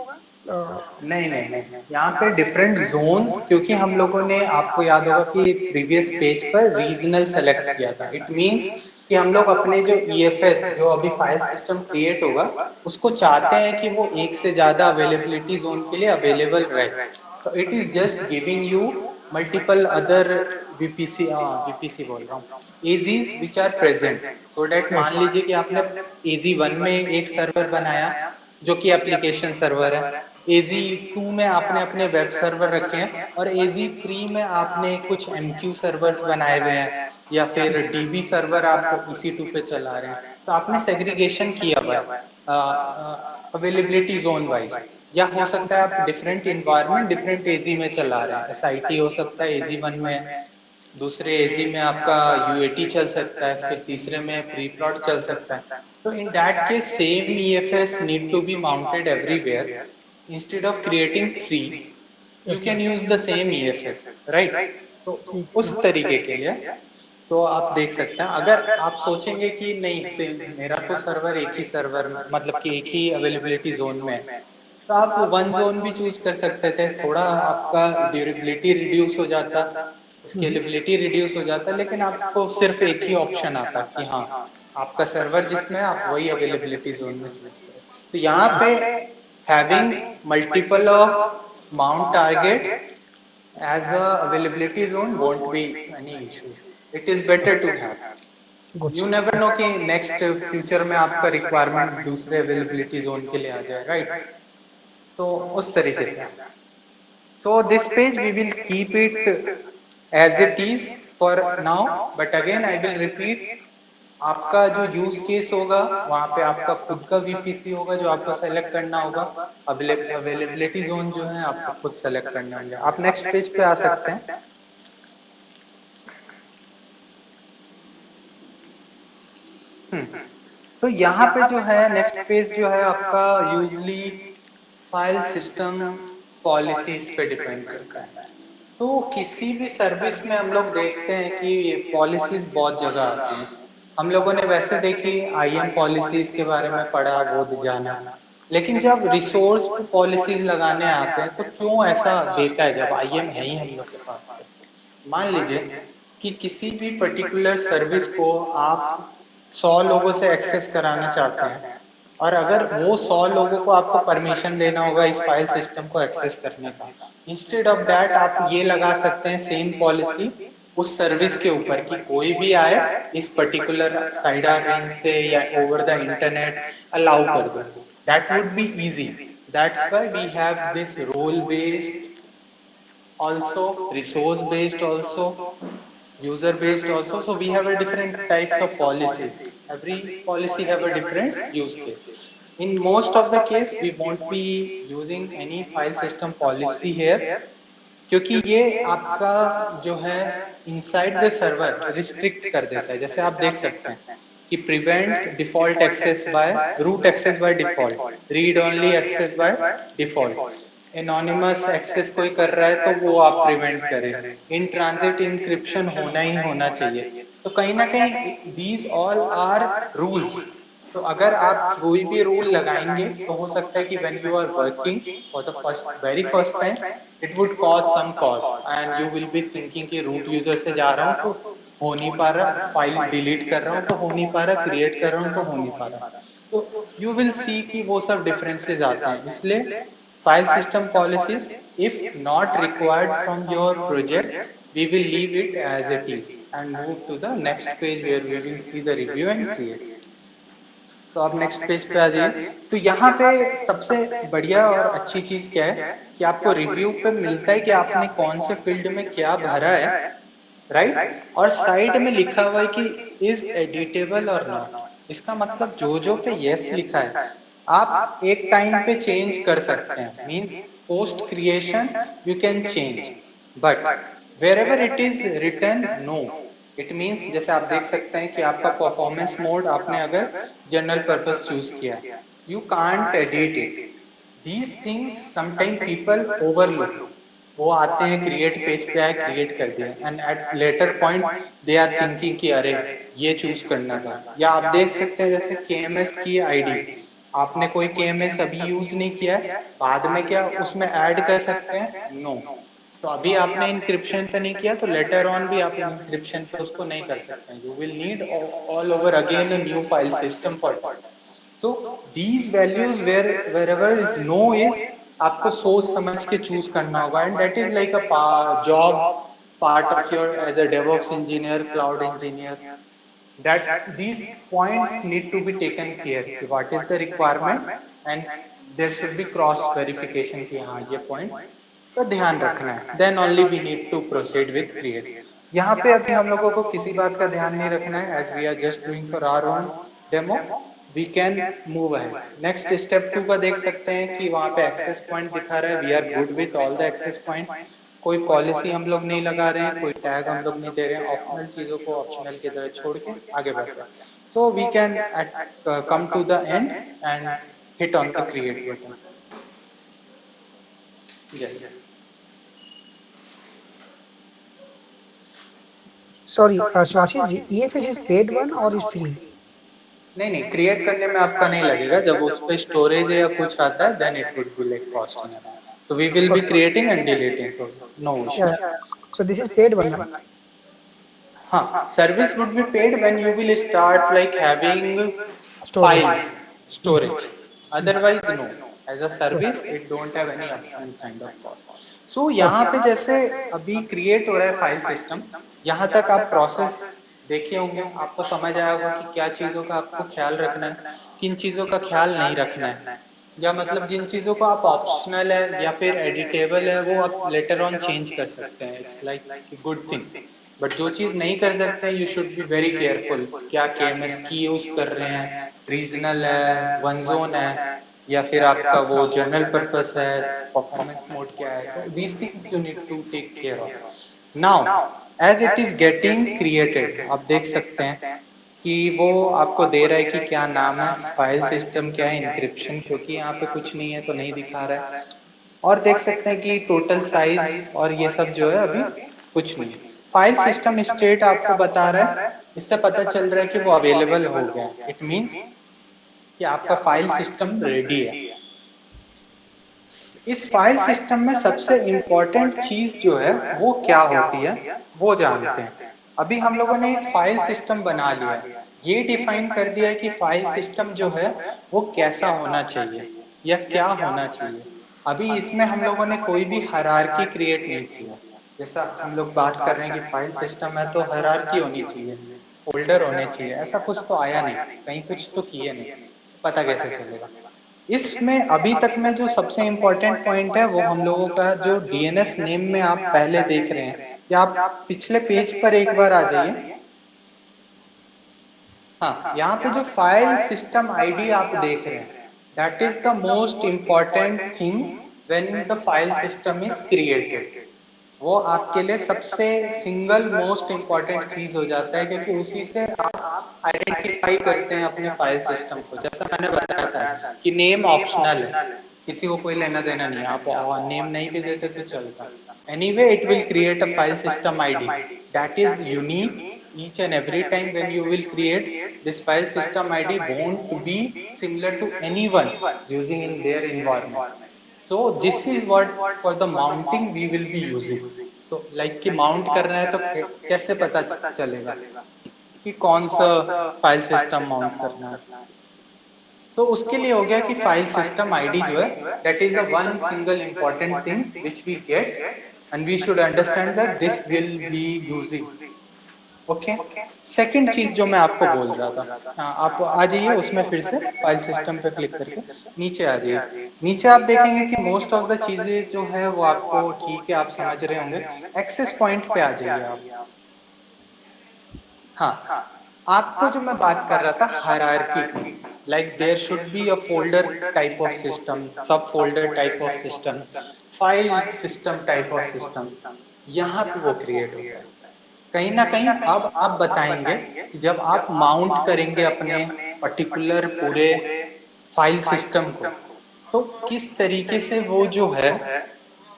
नहीं नहीं नहीं, यहाँ पे डिफरेंट जोन्स, क्योंकि हम लोगों ने, आपको याद होगा कि प्रीवियस पेज पर रीजनल सेलेक्ट किया था। इट मींस कि हम लोग अपने जो EFS जो अभी फाइल सिस्टम क्रिएट होगा उसको चाहते हैं कि वो एक से ज्यादा अवेलेबिलिटी जोन के लिए अवेलेबल रहे। तो it is just giving you multiple other VPC बोल रहा हूँ, AZs which are present, so that मान लीजिए कि आपने AZ1 में एक सर्वर बनाया जो कि एप्लीकेशन सर्वर है, AZ2 में आपने अपने वेब सर्वर रखे हैं, और AZ3 में आपने कुछ MQ सर्वर्स बनाए हुए हैं, या फिर DB सर्वर आप EC2 पे चला रहे हैं, तो आपने सेग्रीगेशन किया हुआ है अवेलेबिलिटी जोन वाइज। या हो सकता है आप डिफरेंट इन्वायरमेंट डिफरेंट AZ में चला रहे हैं, SIT हो सकता है AZ1 में, दूसरे AZ में आपका UAT चल सकता है, फिर तीसरे में प्री प्लॉट चल सकता है। तो in that case same EFS need to be mounted everywhere. Instead of creating 3 you can use the same EFS, right. तो उस तरीके के लिए तो आप देख सकते हैं। अगर आप सोचेंगे कि नहीं सेम मेरा तो सर्वर एक ही सर्वर मतलब कि एक ही अवेलेबिलिटी जोन में है, तो आप वन जोन भी चूज कर सकते थे, थोड़ा आपका ड्यूरेबिलिटी रिड्यूस हो जाता, स्केलेबिलिटी रिड्यूस हो जाता, लेकिन आपको सिर्फ एक ही ऑप्शन आता कि हाँ आपका सर्वर जिसमें आप वही अवेलेबिलिटी जोन में चूज करें। तो यहाँ पे having multiple of mount target as a availability zone won't be any issues. It is better to have. You never know कि next future में आपका requirement दूसरे availability zone के लिए आ जाए, right? तो उस तरीके से। So this page we will keep it as it is for now, but again I will repeat, आपका जो यूज केस होगा वहाँ पे आपका खुद का VPC होगा जो आपको सेलेक्ट करना होगा, अवेलेबिलिटी जोन जो है आपको खुद सेलेक्ट करना होगा। आप नेक्स्ट पेज पे आ सकते हैं। तो यहाँ पे जो है नेक्स्ट पेज जो है आपका यूजली फाइल सिस्टम पॉलिसीज पे डिपेंड करता है। तो किसी भी सर्विस में हम लोग देखते हैं कि ये पॉलिसीज बहुत जगह आती हैं। हम लोगों ने वैसे देखी आईएम पॉलिसीज के बारे में पढ़ा, वो जाना, लेकिन जब रिसोर्स पॉलिसीज लगाने आते हैं तो क्यों ऐसा देता है जब आईएम है ही हम लोग के पास। मान लीजिए कि किसी भी पर्टिकुलर सर्विस को आप 100 लोगों से एक्सेस कराना चाहते हैं और अगर वो 100 लोगों को आपको परमिशन देना होगा इस फाइल सिस्टम को एक्सेस करने का, इंस्टेड ऑफ दैट आप ये लगा सकते हैं सेम पॉलिसी उस सर्विस के ऊपर कि कोई भी आए इस पर्टिकुलर साइडर लिंक से या ओवर द इंटरनेट अलाउ कर दो। That would be easy. That's why we have this role based also, resource based also, user based also. So we have a different types of policies. Every policy have a different use case. In most of the case we won't be using any file system policy here, क्योंकि ये आपका जो है inside the server restrict कर देता है। जैसे आप देख सकते हैं कि prevent default access by root access by default, read only access by default, anonymous access कोई कर रहा है तो वो आप प्रिवेंट करें, इन ट्रांजिट इंक्रिप्शन होना ही होना चाहिए। तो कहीं ना कहीं दीज ऑल आर रूल्स। तो अगर आप कोई भी रूल लगाएंगे तो हो सकता है कि when you are working for the very first time it would cause some cost and you will be thinking कि रूट यूजर से जा रहा हूँ तो हो नहीं पा रहा, फाइल डिलीट कर रहा हूँ तो हो नहीं पा रहा, क्रिएट कर रहा हूँ तो हो नहीं पा रहा। तो यू विल सी कि वो सब डिफरेंसेस आते हैं। इसलिए file system policies if not required from your project we will leave it as it is and move to the next page where we will see the review and create। तो आप next page पे आ जाइए। तो यहाँ पे सबसे बढ़िया और अच्छी चीज क्या है कि आपको रिव्यू पे मिलता है कि आपने कौन से फील्ड में क्या भरा है, राइट, और साइड में लिखा हुआ है कि इज एडिटेबल और नॉट। इसका मतलब जो पे यस लिखा है आप एक टाइम पे चेंज कर सकते हैं, means post creation you can change, but wherever it is written no. It means जैसे आप देख सकते हैं कि आपका परफॉर्मेंस मोड आपने अगर जनरल पर्पस चूज किया, you can't edit it. These things sometime people overlook. वो आते हैं क्रिएट पेज पे आए क्रिएट कर दिया and at later point they are thinking कि अरे ये चूज करना था। या आप देख सकते हैं जैसे केएमएस की आईडी, आपने कोई केएमएस अभी यूज नहीं किया है, बाद में क्या उसमें ऐड कर सकते हैं? नो। तो अभी आपने इंक्रिप्शन पे नहीं किया तो लेटर ऑन भी आप इंक्रिप्शन पे उसको नहीं कर सकते। You will need all over again a new file system for that. So these values wherever is no is आपको सोच समझ के चूज करना होगा and that is like a job part of your as a DevOps engineer, cloud engineer, that these points need to be taken care what is the requirement and there should be cross verification कि हाँ ये point का ध्यान रखना है, then only we need to proceed with create। यहाँ पे अभी हम लोगों को किसी बात का ध्यान नहीं रखना है, as we are just doing for our own demo we can move ahead। next step 2 का देख सकते हैं कि वहाँ पे access point दिखा रहा है, we are good with all the access point। कोई पॉलिसी हम लोग नहीं लगा रहे हैं, कोई टैग हम लोग नहीं दे रहे हैं, ऑप्शनल चीजों को ऑप्शनल की तरह छोड़ के आगे बढ़ रहे हैं। So we can come to the end and hit on the create button. Yes sorry Swashish ji, EFS is paid one or is free? नहीं, क्रिएट करने में आपका नहीं लगेगा, जब उस पे स्टोरेज या कुछ आता है then it would be like costing. So we will be creating and deleting, so no issue. So this is paid one, right? हाँ, service would be paid when you will start like having files, storage. Otherwise, no. As a service, it don't have any upfront kind of cost. So यहाँ पे जैसे अभी create हो रहा है file system, यहाँ तक आप प्रोसेस देखे होंगे, आपको समझ आया होगा कि क्या चीजों का आपको ख्याल रखना है, किन चीजों का ख्याल नहीं रखना है, या मतलब जिन चीजों को आप ऑप्शनल है या फिर एडिटेबल है वो आप लेटर ऑन चेंज कर सकते हैं, it's like good thing. But जो चीज नहीं कर सकते you should be very careful, क्या केएमएस की यूज कर रहे हैं, रीजनल है, वन जोन है, या फिर आपका वो जनरल पर्पस है, परफॉर्मेंस मोड क्या है। तो these things you need to take care of. Now as it is getting created, आप देख सकते हैं कि वो आपको दे रहा है कि क्या नाम है, फाइल सिस्टम क्या है, इंक्रिप्शन, क्योंकि यहाँ पे कुछ नहीं है तो नहीं दिखा रहा है। और देख सकते हैं कि टोटल साइज और ये सब जो है अभी कुछ नहीं। फाइल सिस्टम स्टेट आपको बता रहा है, इससे पता चल रहा है कि वो अवेलेबल हो गया। इट मीन्स कि आपका फाइल सिस्टम रेडी है। इस फाइल सिस्टम में सबसे इम्पोर्टेंट चीज जो है वो क्या होती है वो जानते हैं। अभी हम लोगों ने एक फाइल सिस्टम बना लिया है, ये डिफाइन कर दिया है कि फाइल सिस्टम जो है वो कैसा होना चाहिए या क्या होना चाहिए। अभी इसमें हम लोगों ने कोई भी हायरार्की क्रिएट नहीं किया। जैसा हम लोग बात कर रहे हैं कि फाइल सिस्टम है तो हायरार्की होनी चाहिए, फोल्डर होने चाहिए, ऐसा कुछ तो आया नहीं, कहीं कुछ तो किए नहीं, पता कैसे चलेगा। इसमें अभी तक में जो सबसे इम्पोर्टेंट पॉइंट है वो हम लोगों का जो डीएनएस नेम में आप पहले देख रहे हैं, या आप पिछले पेज पर एक बार आ जाइए। हाँ, यहाँ पे जो फाइल सिस्टम आईडी आप देख रहे हैं, that is the most important thing when the file system is created. वो आपके लिए सबसे सिंगल मोस्ट इम्पॉर्टेंट चीज हो जाता है, क्योंकि उसी से आप आइडेंटिफाई करते हैं अपने फाइल सिस्टम को। जैसा मैंने बताया था कि नेम ऑप्शनल है, किसी को कोई लेना देना नहीं है, आप नेम नहीं भी देते तो चलता। Anyway it will create a file system ID that is unique. each and every time when you will create this file system id won't be similar to anyone using in their environment. So this is what for the mounting we will be using. तो like कि mount करना है तो कैसे पता चलेगा कि कौन सा फाइल सिस्टम माउंट करना है। तो उसके लिए हो गया कि फाइल सिस्टम आईडी जो है that is a one single important thing which we get and we should understand that this will be using. Okay, second चीज जो मैं आपको बोल रहा था, हाँ आप आ जाइए उसमें फिर से फाइल सिस्टम पे क्लिक करके नीचे आ जाइए। नीचे आप देखेंगे कि मोस्ट ऑफ द चीजें जो है वो आपको ठीक है, आप समझ रहे होंगे। एक्सेस पॉइंट पे आ जाइए आप। हाँ, आपको जो मैं बात कर रहा था हायरार्की की, like there should be a folder type of system, sub folder type of system, file system type of system, यहाँ पे वो क्रिएट होता है। कहीं ना कहीं अब आप बताएंगे कि जब आप माउंट करेंगे अपने पर्टिकुलर पूरे फाइल सिस्टम को, तो किस तरीके से वो जो है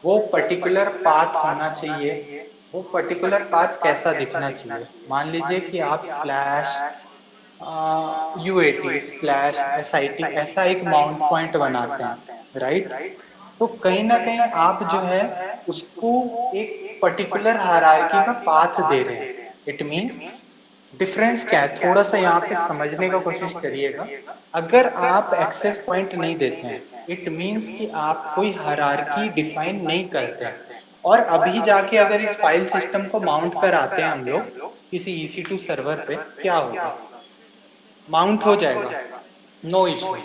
वो पर्टिकुलर पाथ होना चाहिए, वो पर्टिकुलर पाथ कैसा दिखना चाहिए। मान लीजिए कि आप स्लैश UAT स्लैश SIT ऐसा एक माउंट पॉइंट बनाते हैं, राइट। तो कहीं ना कहीं आप जो है उसको एक पर्टिकुलर हायरार्की का पाथ दे रहे हैं। इट मीन्स डिफरेंस क्या है, थोड़ा सा यहाँ पे समझने का कोशिश करिएगा। अगर आप एक्सेस पॉइंट नहीं देते हैं, इट मीन्स कि आप कोई हायरार्की डिफाइन नहीं करते हैं। और अभी जाके अगर इस फाइल सिस्टम को माउंट कराते हैं हम लोग किसी EC2 सर्वर पे, क्या होगा, माउंट हो जाएगा, नो इश्यूज।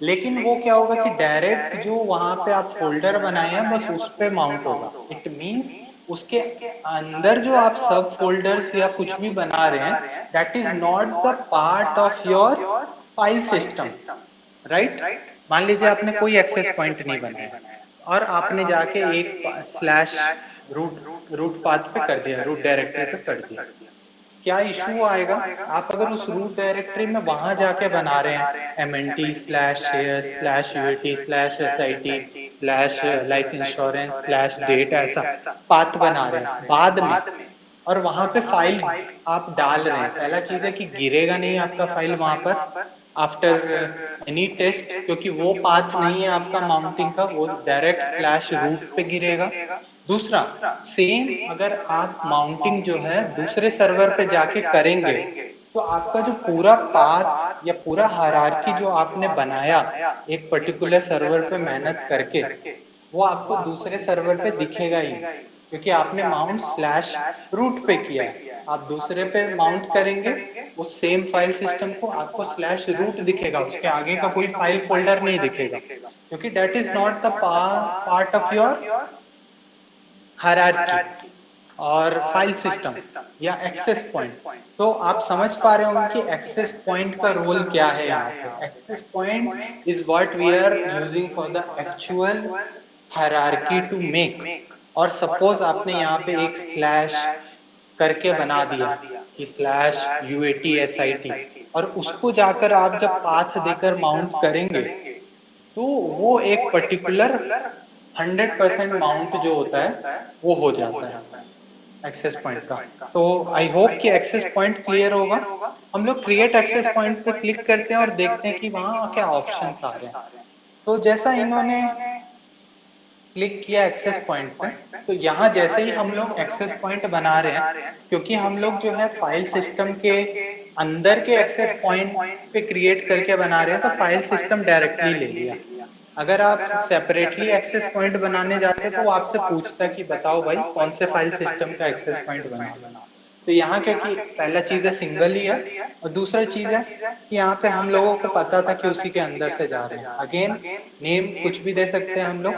लेकिन वो क्या होगा कि डायरेक्ट जो वहां पे आप फोल्डर बनाए हैं बस उस पे माउंट होगा। इट मीन्स उसके अंदर जो आप सब फोल्डर्स या कुछ भी बना रहे हैं that is not the part of your file system, right. मान लीजिए आपने कोई एक्सेस पॉइंट नहीं बनाया और आपने जाके एक स्लैश रूट पाथ पे कर दिया, रूट डायरेक्टरी पे कर दिया, क्या इशू आएगा। आप अगर उस रूट डायरेक्टरी में वहां जाके बना रहे हैं MNT slash share slash UAT slash SIT slash life insurance slash date, ऐसा पाथ बना रहे हैं बाद में, और वहां पे फाइल आप डाल रहे हैं, पहला चीज है कि गिरेगा नहीं आपका फाइल वहां पर आफ्टर एनी टेस्ट, क्योंकि वो पाथ नहीं है आपका माउंटिंग का, वो डायरेक्ट स्लैश रूट पे गिरेगा। दूसरा, सेम अगर आप माउंटिंग जो है दूसरे सर्वर पे जाके करेंगे तो आपका जो पूरा पाथ या पूरा हायरार्की जो आपने बनाया एक पर्टिकुलर सर्वर पे मेहनत करके, वो आपको दूसरे सर्वर पे दिखेगा ही नहीं, क्योंकि आपने माउंट स्लैश रूट पे किया है। आप दूसरे पे माउंट करेंगे उस सेम फाइल सिस्टम को, आपको स्लैश रूट दिखेगा, उसके आगे का कोई फाइल फोल्डर नहीं दिखेगा, क्योंकि that is not the part of your hierarchy और फाइल सिस्टम या एक्सेस पॉइंट। तो आप समझ पा रहे होंगे कि एक्सेस पॉइंट का रोल क्या है यहाँ पे। Access point is what we are using for the actual hierarchy to make. और सपोज आपने यहाँ पे एक स्लैश करके बना दिया, कि /UATSIT, और उसको जाकर आप जब पाथ देकर माउंट करेंगे तो वो एक पर्टिकुलर 100% माउंट जो होता है वो हो जाता है एक्सेस पॉइंट का। तो आई होप कि एक्सेस पॉइंट क्लियर होगा। हम लोग क्रिएट एक्सेस पॉइंट पे क्लिक करते हैं और देखते हैं कि वहाँ क्या ऑप्शंस आ रहे हैं। तो जैसा इन्होंने क्लिक किया एक्सेस पॉइंट पे, तो यहाँ जैसे ही हम लोग एक्सेस पॉइंट बना रहे हैं, क्योंकि हम लोग जो है फाइल सिस्टम के अंदर के एक्सेस पॉइंट पे क्रिएट करके बना रहे हैं, तो फाइल सिस्टम डायरेक्टली ले लिया। अगर आप सेपरेटली एक्सेस पॉइंट बनाने जाते तो वो आपसे पूछता कि बताओ भाई कौन से फाइल सिस्टम का एक्सेस पॉइंट बनाना। तो यहाँ क्योंकि पहला चीज है सिंगल ही है, और दूसरा चीज है कि यहाँ पे हम लोगों को पता था कि उसी के अंदर से जा रहे हैं। अगेन नेम कुछ भी दे सकते हैं हम लोग।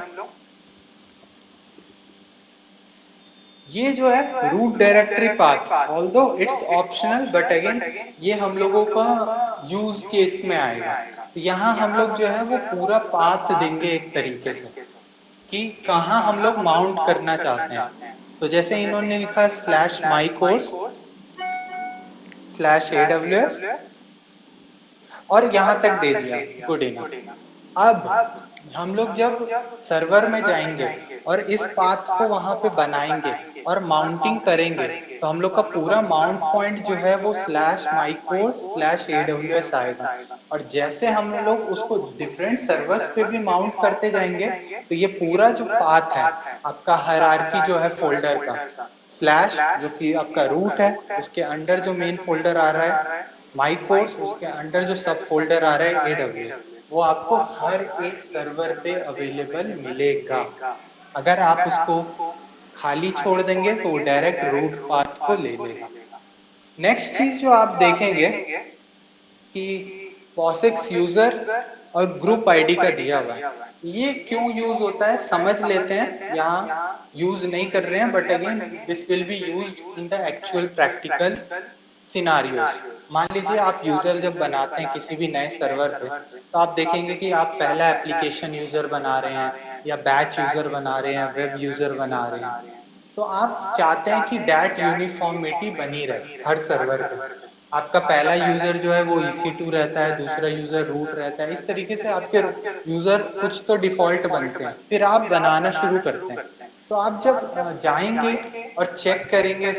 ये जो है root directory path, although it's optional, but again ये हम लोगों का यूज केस में आएगा। तो यहाँ हम लोग जो है वो पूरा पाथ देंगे एक तरीके से कि कहाँ हम लोग माउंट करना चाहते हैं। तो जैसे इन्होंने लिखा /mycourse /AWS और यहाँ तक दे दिया, गुड इनफ। अब हम लोग जब सर्वर में जाएंगे और इस पाथ को वहां पे बनाएंगे और माउंटिंग करेंगे, तो हम लोग का पूरा माउंट पॉइंट जो है वो /mycourse /AWS आएगा। और जैसे हम लोग उसको डिफरेंट सर्वर्स पे भी माउंट करते जाएंगे, तो ये पूरा जो पाथ है आपका हायरार्की जो है फोल्डर का, स्लैश जो कि आपका रूट है, उसके अंडर जो मेन फोल्डर आ रहा है माई कोर्स, उसके अंडर जो सब फोल्डर आ रहा है AWS, वो आपको हर एक सर्वर पे अवेलेबल मिलेगा। अगर आप उसको खाली छोड़ देंगे तो वो डायरेक्ट रूट पाथ को ले लेगा। नेक्स्ट चीज जो आप देखेंगे कि POSIX यूजर और ग्रुप आईडी का दिया हुआ है। ये क्यों यूज होता है समझ लेते हैं। यहाँ यूज नहीं कर रहे हैं, but again this will be used in the actual practical scenarios. मान लीजिए आप यूजर जब बनाते हैं किसी भी नए सर्वर पे, तो आप देखेंगे कि आप पहला एप्लीकेशन यूजर बना रहे हैं या बैच यूजर बना रहे हैं, वेब यूजर बना रहे हैं, तो आप चाहते हैं कि डैट यूनिफॉर्मिटी बनी रहे हर सर्वर पे। आपका पहला यूजर जो है वो EC2 रहता है, दूसरा यूजर रूट रहता है, इस तरीके से आपके यूजर कुछ तो डिफॉल्ट बनते हैं, फिर आप बनाना शुरू करते हैं। तो आप जब जाएंगे और चेक करेंगे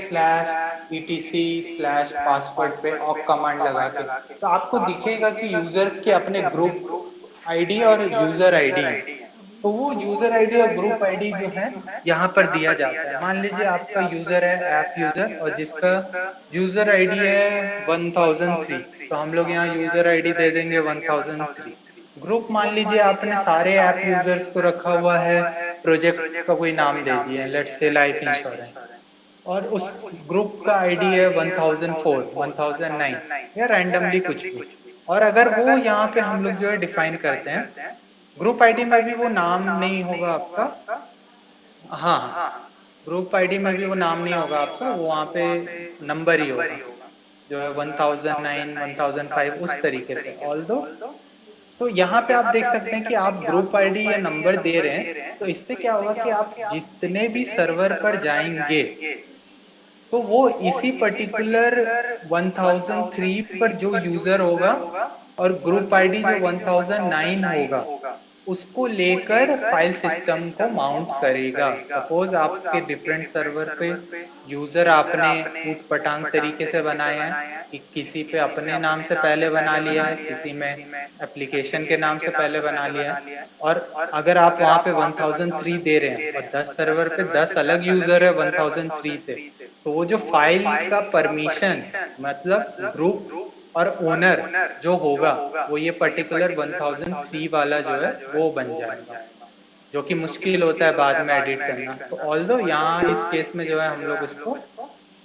/etc/password पे ऑक कमांड लगा के, तो आपको दिखेगा कि यूजर्स के अपने ग्रुप आईडी और यूजर आईडी है। तो वो यूजर आईडी और ग्रुप आईडी जो है यहाँ पर दिया जाता है। मान लीजिए आपका यूजर है ऐप यूजर और जिसका यूजर आईडी है 1003, तो हम लोग यहाँ यूजर आईडी दे देंगे 1003। ग्रुप मान लीजिए आपने सारे ऐप यूजर्स को रखा हुआ है, प्रोजेक्ट का कोई नाम दे दिया, लेट्स से लाइफ इंश्योरेंस, और उस ग्रुप का आईडी है 1004, 1009 या रैंडमली कुछ भी। और अगर वो यहाँ पे हम लोग जो है डिफाइन करते हैं, ग्रुप आईडी में भी वो नाम नहीं होगा आपका, हाँ ग्रुप आईडी में भी वो नाम नहीं होगा आपका, वो वहाँ पे नंबर ही होगा जो है 1009, 1005 उस तरीके से। ऑल्दो तो यहाँ पे आप देख सकते हैं कि आप ग्रुप आईडी या नंबर दे रहे हैं, तो इससे क्या होगा कि आप जितने भी सर्वर पर जाएंगे तो वो इसी पर्टिकुलर 1003 पर जो यूजर होगा और ग्रुप आईडी जो 1009 होगा उसको लेकर फाइल सिस्टम को माउंट करेगा। सपोज आपके डिफरेंट सर्वर पे यूजर आपने ऊट पटांग तरीके से बनाए हैं कि किसी पे अपने नाम से पहले बना लिया है, किसी में एप्लीकेशन के नाम से पहले बना लिया है, और अगर आप वहाँ पे 1003 दे रहे हैं और 10 सर्वर पे 10 अलग यूजर है 1003 से, तो वो जो फाइल का परमिशन मतलब ग्रुप और ओनर जो होगा वो ये पर्टिकुलर 1003 वाला जो है वो बन जाएगा, जो कि मुश्किल होता है बाद में एडिट करना। तो ऑल्दो यहाँ इस केस में जो है हम लोग इसको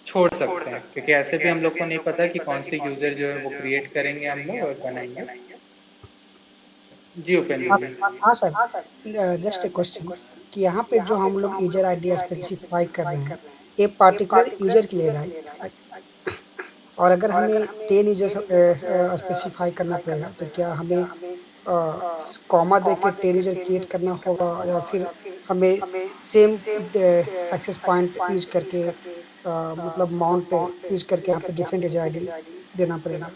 छोड़ सकते हैं, क्योंकि ऐसे भी हम लोग को नहीं पता कि कौन से यूजर जो है वो क्रिएट करेंगे हम लोग और बनाएंगे। जी उपेंद्र। हाँ सर, जस्ट ए क्वेश्चन कि यहाँ पे जो हम लोग यूजर आईडी स्पेसिफाई कर रहे हैं ये पार्टिकुलर यूजर के लिए राइट, और अगर हमें 10 यूजर्स स्पेसिफाई करना पड़ेगा तो क्या हमें कॉमा देकर 10 यूजर क्रिएट करना होगा, या फिर हमें सेम एक्सेस पॉइंट यूज करके मतलब माउंट यूज करके यहाँ पे डिफरेंट यूजर आईडी देना पड़ेगा,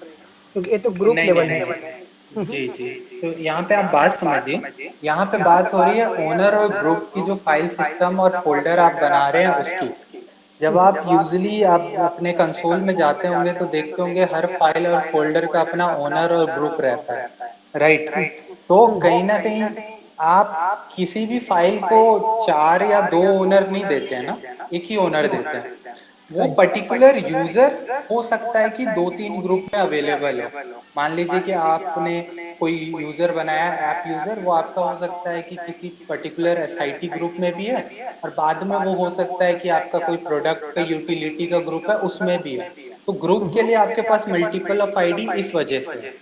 क्योंकि ये तो ग्रुप नहीं लेवल नहीं है। नहीं, जी जी। तो यहाँ पे आप बात समझिए, यहाँ पे बात हो रही है ओनर और ग्रुप की, जो फाइल सिस्टम और फोल्डर आप बना रहे हैं उसकी। जब आप यूजली आप अपने कंसोल में जाते होंगे तो देखते होंगे हर फाइल और फोल्डर का अपना ओनर और ग्रुप रहता है, राइट। तो कहीं ना कहीं आप किसी भी फाइल को 4 या 2 ओनर नहीं देते हैं ना, एक ही ओनर देते हैं। वो राइट। पर्टिकुलर यूजर हो सकता है कि 2-3 ग्रुप में अवेलेबल हो। मान लीजिए कि आपने कोई यूजर बनाया, ऐप यूजर, वो आपका हो सकता है कि किसी पर्टिकुलर एसआईटी ग्रुप में भी है, और बाद में वो हो सकता है कि आपका कोई प्रोडक्ट का यूटिलिटी का ग्रुप है उसमें भी है। तो ग्रुप के लिए आपके पास मल्टीपल ऑफ आईडी इस वजह से है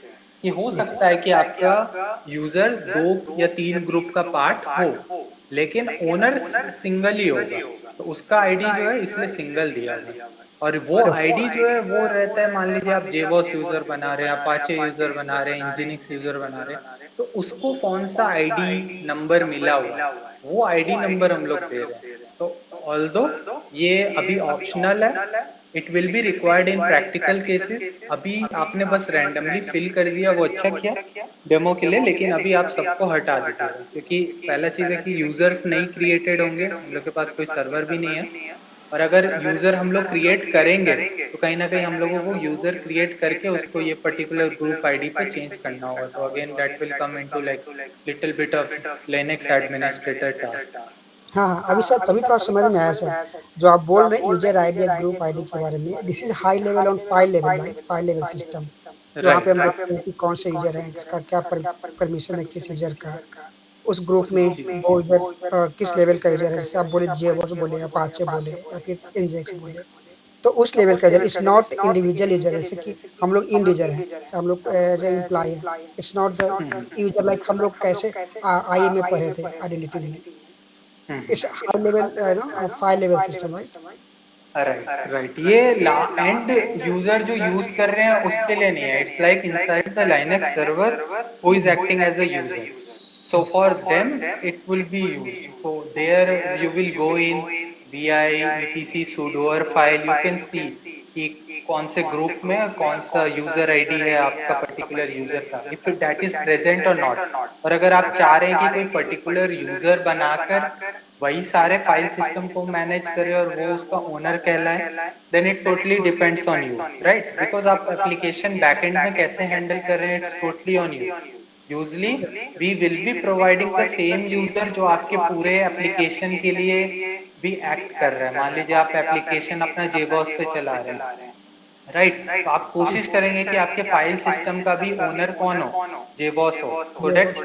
कि हो सकता है कि आपका यूजर 2 या 3 ग्रुप का पार्ट हो, लेकिन ओनर सिंगल ही होगा। तो उसका आईडी जो है इसलिए सिंगल दिया हुआ है। और वो आईडी जो है वो रहता है, मान लीजिए आप जेबॉस यूजर बना रहे हैं, अपाचे यूजर बना रहे हैं, इंजीनिक्स यूजर बना रहे हैं, तो उसको कौन सा आईडी नंबर मिला हुआ है वो आईडी नंबर हम लोग दे रहे हैं। तो ऑल्दो ये अभी ऑप्शनल है, it will be required in practical cases. अभी आपने बस रैंडमली फिल कर दिया, वो अच्छा किया डेमो के लिए, लेकिन अभी आप सबको हटा दीजिएगा, क्योंकि पहला चीज है कि यूजर्स नहीं क्रिएटेड होंगे, हम लोग के पास कोई सर्वर भी नहीं है। और अगर यूजर हम लोग क्रिएट करेंगे तो कहीं ना कहीं हम लोगों को यूजर क्रिएट करके उसको ये पर्टिकुलर ग्रुप आईडी पे चेंज करना होगा। तो again that will come into like little bit of Linux administrator task. हाँ हाँ, अभी सर तभी थोड़ा समझ में आया सर, जो आप बोल रहे हैं यूजर आईडी या ग्रुप आईडी के बारे में, this is high level on file level, right, file level system. वहाँ पे हम राइट देखते हैं कि कौन से यूजर है, इसका क्या परमिशन है किस यूजर का, उस ग्रुप में जी वो यूजर किस लेवल का यूजर है, जैसे आप बोले जेबॉस बोले, अपाचे बोले या फिर इंजेक्स बोले, तो उस लेवल का user is not individual user. जैसे कि हम लोग इंडिविजुअल हैं, हम लोग एज ए एम्प्लॉय है, it's not the user like हम लोग कैसे आई में पढ़े थे आइडेंटिटी में। It's high level no file level system, right. Right right. ये एंड यूजर जो यूज कर रहे हैं उसके लिए नहीं है, it's like inside the Linux server who is acting as a user. So for them it will be used. So there you will go in vi etc sudo or file, you can see कि कौन से group में कौन सा user ID है आपका particular user का, if that is present और नॉट। और अगर आप चाह रहे हैं कि कोई पर्टिकुलर यूजर बनाकर वही सारे फाइल सिस्टम को मैनेज करे और वो उसका ओनर कहलाए, then it totally depends on you, right. Because आप एप्लीकेशन बैकएंड में कैसे हैंडल कर रहे हैं, it's totally on you. Usually we will be providing the same user जो आपके पूरे एप्लीकेशन के लिए भी एक्ट कर रहा है। मान लीजिए आप एप्लीकेशन अपना जेबॉस पे चला रहे हैं, राइट, तो आप कोशिश करेंगे कि आपके फाइल सिस्टम का भी ओनर कौन हो, जेबॉस हो, so that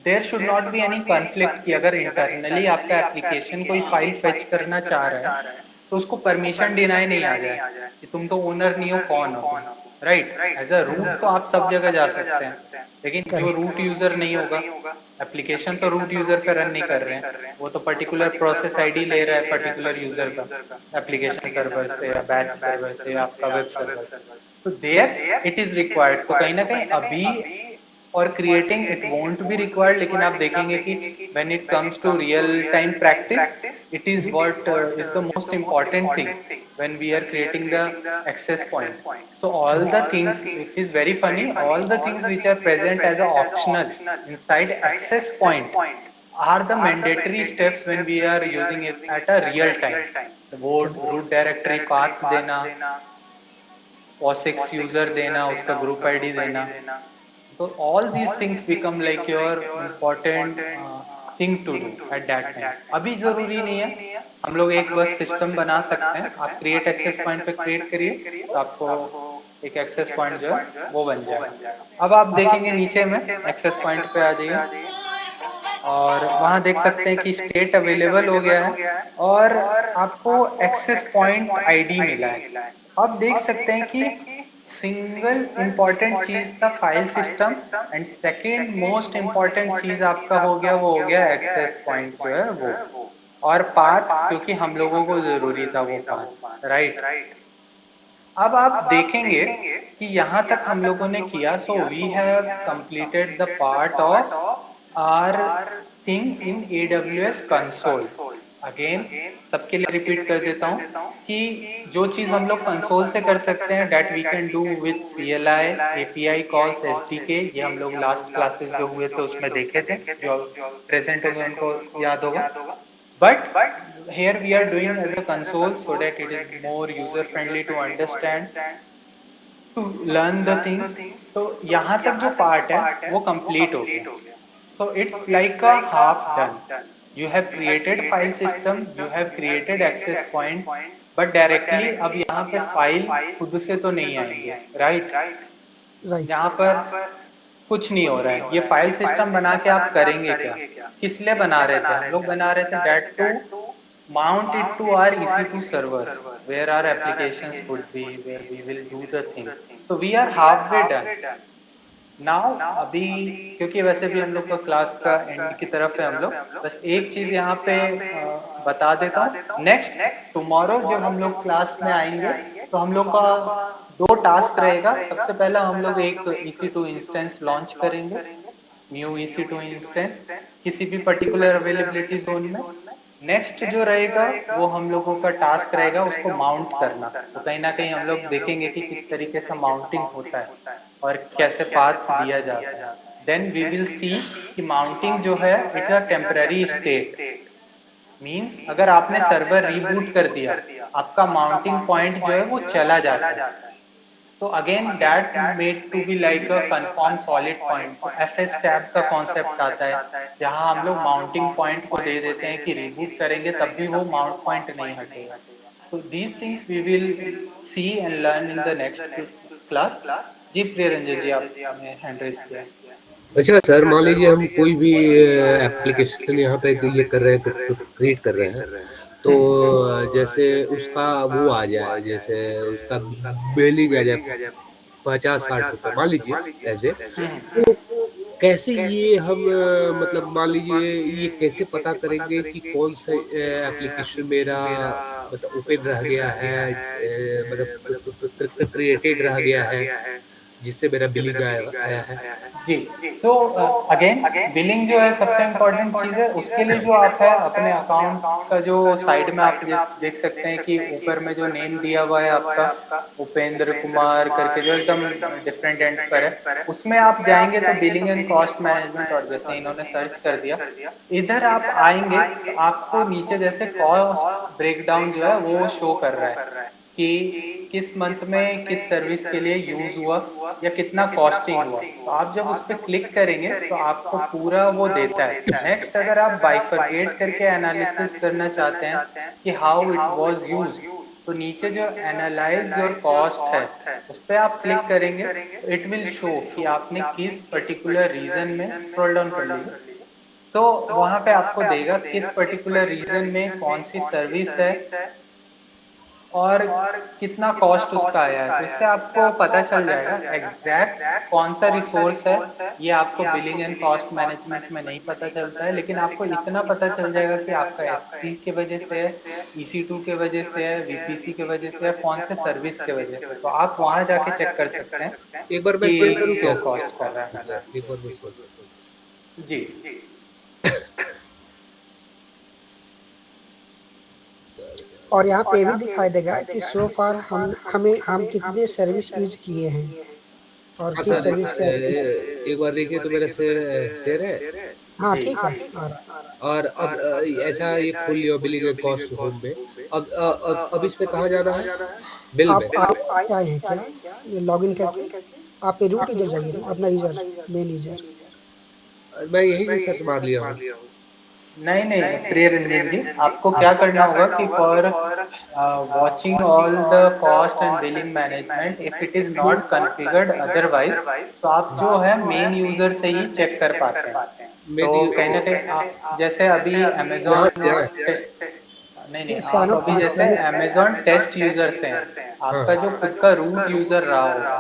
there should not be any conflict कि अगर इंटरनली आपका एप्लीकेशन कोई फाइल फेच करना चाह रहा है तो उसको परमिशन डिनाई नहीं आ जाए कि तुम तो ओनर नहीं हो, कौन हो तुम, राइट। एज अ रूट तो आप सब जगह जा सकते हैं, लेकिन जो रूट यूजर नहीं होगा, एप्लीकेशन तो रूट यूजर पे रन नहीं कर रहे हैं, वो तो पर्टिकुलर प्रोसेस आईडी ले रहा है पर्टिकुलर यूजर का, एप्लीकेशन सर्वर से या बैच सर्वर से या आपका वेब सर्वर से। तो देयर इट इज रिक्वायर्ड। तो कहीं ना कहीं अभी और creating it won't be required, लेकिन आप देखेंगे कि when it comes to real time practice, it is what is the most important thing when we are creating the access point. So all the things, it is very funny, all the things which are present as a optional inside access point are the mandatory steps when we are using it at a real time. वो root directory path देना, POSIX user देना, उसका group ID देना, तो all these things become like your important thing to do at that time. अभी जरूरी नहीं है, हम लोग एक बस सिस्टम बना सकते हैं। आप क्रिएट एक्सेस पॉइंट पे क्रिएट करिए तो आपको एक एक्सेस पॉइंट जो है वो बन जाएगा। अब आप देखेंगे नीचे में एक्सेस पॉइंट पे आ जाइए और वहां देख सकते हैं कि स्टेट अवेलेबल हो गया है और आपको एक्सेस पॉइंट आईडी मिला है। आप देख सकते हैं कि सिंगल इंपॉर्टेंट चीज था file system, and second most important चीज आपका हो गया, वो हो गया एक्सेस पॉइंट जो है वो, और पाथ, क्योंकि हम लोगों को जरूरी था वो पाथ, राइट। अब आप देखेंगे कि यहाँ तक हम लोगों ने किया, so we have completed the part of our thing in AWS console. Again सबके लिए रिपीट कर देता हूँ कि जो चीज हम लोग कंसोल से कर सकते हैं that we can do with CLI API calls SDK, ये हम लोग लास्ट क्लासेस जो हुए थे उसमें देखे थे, जो प्रेजेंट होंगे उनको याद होगा. But here we are doing as a console so that it is more user friendly to understand, to learn the things. तो यहाँ तक जो पार्ट है वो कंप्लीट हो गया. So it's like a half done. You have created file system, you have created access point, but directly अब यहाँ पे फाइल खुद से तो नहीं आएंगे, right? राइट यहाँ पर कुछ नहीं हो रहा है. ये फाइल सिस्टम बना के आप करेंगे क्या? किस लिए बना रहे थे? हम लोग बना रहे थे that to mount it to our EC2 servers where our applications would be, where we will do the thing. So we are halfway done. Now अभी क्योंकि वैसे भी हम लोग का क्लास का एंड की तरफ है हम लोग, बस एक चीज यहाँ पे बता देता हूँ. नेक्स्ट टुमारो जब हम लोग क्लास में आएंगे तो हम लोग का 2 टास्क रहेगा. सबसे पहला हम लोग एक EC2 इंस्टेंस लॉन्च करेंगे, न्यू EC2 इंस्टेंस किसी भी पर्टिकुलर अवेलेबिलिटी जोन में. नेक्स्ट जो रहेगा वो हम लोगों का टास्क रहेगा उसको माउंट करना. तो कहीं ना कहीं हम लोग देखेंगे कि किस तरीके से माउंटिंग होता है और कैसे पाथ दिया जाता है. देन वी विल सी कि माउंटिंग जो है it's a temporary state. Means अगर आपने सर्वर रीबूट कर दिया आपका माउंटिंग पॉइंट जो है वो चला जाता है. तो again that made to be like a confirm solid point. FS tab का कॉन्सेप्ट आता है जहां हम लोग माउंटिंग पॉइंट को दे देते हैं कि रिबूट करेंगे तब भी वो माउंट पॉइंट नहीं हटेगा. तो these things we will see and learn in the next class. जी प्रिय रंजन जी आपने हैंड रेज किया. अच्छा सर, मान लीजिए हम कोई भी एप्लीकेशन यहाँ पे ये कर रहे हैं, क्रिएट कर रहे हैं, तो जैसे उसका वो आ जाए, जैसे उसका बिलिंग आ जाए 50-60 रुपए मान लीजिए ऐसे, तो कैसे ये हम मतलब मान लीजिए ये कैसे पता करेंगे कि कौन सा एप्लीकेशन मेरा मतलब ओपन रह गया है, मतलब क्रिएटेड रह गया है जिससे मेरा बिलिंग आया है. जी. तो अगेन बिलिंग जो है सबसे इम्पोर्टेंट चीज है. उसके लिए जो आप है अपने अकाउंट का जो साइड में आप देख सकते हैं कि ऊपर में जो नेम दिया हुआ है आपका उपेंद्र कुमार करके जो एकदम डिफरेंट एंड पर है, उसमें आप जाएंगे तो बिलिंग एंड कॉस्ट मैनेजमेंट और जैसे इन्होंने सर्च कर दिया इधर आप आएंगे तो आपको नीचे जैसे कॉस्ट ब्रेकडाउन जो है वो शो कर रहा है कि किस मंथ में किस सर्विस के लिए यूज हुआ या कितना कॉस्टिंग हुआ. तो आप जब उस पर क्लिक करेंगे तो आपको पूरा वो देता है. नेक्स्ट अगर आप बाइफरकेट करके एनालिसिस करना चाहते हैं कि हाउ इट वाज यूज्ड, तो नीचे जो एनालाइज योर कॉस्ट है उस पर आप क्लिक करेंगे तो इट विल शो कि आपने किस पर्टिकुलर रीजन में, स्क्रॉल डाउन कर लीजिए, तो वहां पे आपको देगा किस पर्टिकुलर रीजन में कौन सी सर्विस है और कितना कॉस्ट उसका आया है. तो इससे आपको पता चल जाएगा एग्जैक्ट कौन सा रिसोर्स है. ये आपको बिलिंग एंड कॉस्ट मैनेजमेंट में नहीं पता चलता है, लेकिन आपको इतना पता चल जाएगा कि आपका S3 के वजह से है, EC2 के वजह से है, VPC के वजह से है, कौन से सर्विस के वजह से. तो आप वहां जाके चेक कर सकते हैं एक बार मैं कि शेयर करूँ क्या क्यों कॉस्ट कर रहा है. एक बार मैं शेयर करूँ. जी. और यहाँ पे भी दिखाई देगा कि सो फार हम कितने सर्विस यूज किए हैं और हाँ किस सर, सर्विस का एक बार देखिए तो मेरा शेयर है. हाँ जी. ठीक है. और अब ऐसा ये खोल लिया बिलिंग एंड कॉस्ट होम में. अब इस पे कहाँ जाना है? बिल आप में. आए हैं क्या ये लॉगिन करके? आप पे रूट यूजर जाइए ना, अपना यूजर, मेन यूजर. मैं यहीं से सर्च मार लिया हूँ. नहीं नहीं प्रिय रंजन जी, आपको क्या करना होगा कि for watching all the cost and billing management if it is not configured otherwise, तो आप जो है मेन यूजर से ही चेक कर पाते हैं. तो कहीं ना कहीं जैसे अभी अमेजोन नहीं नहीं आप अभी जैसे अमेजोन टेस्ट यूजर से हैं, आपका जो खुद का रूट यूजर रहा होगा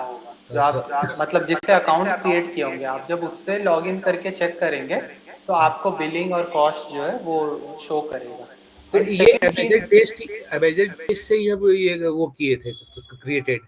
जो आप मतलब जिससे अकाउंट क्रिएट किए होंगे, आप जब उससे लॉगिन करके चेक करेंगे तो आपको बिलिंग और कॉस्ट जो है वो शो करेगा. तो ये अमेज़न टेस्ट से ही हम ये वो किए थे क्रिएटेड.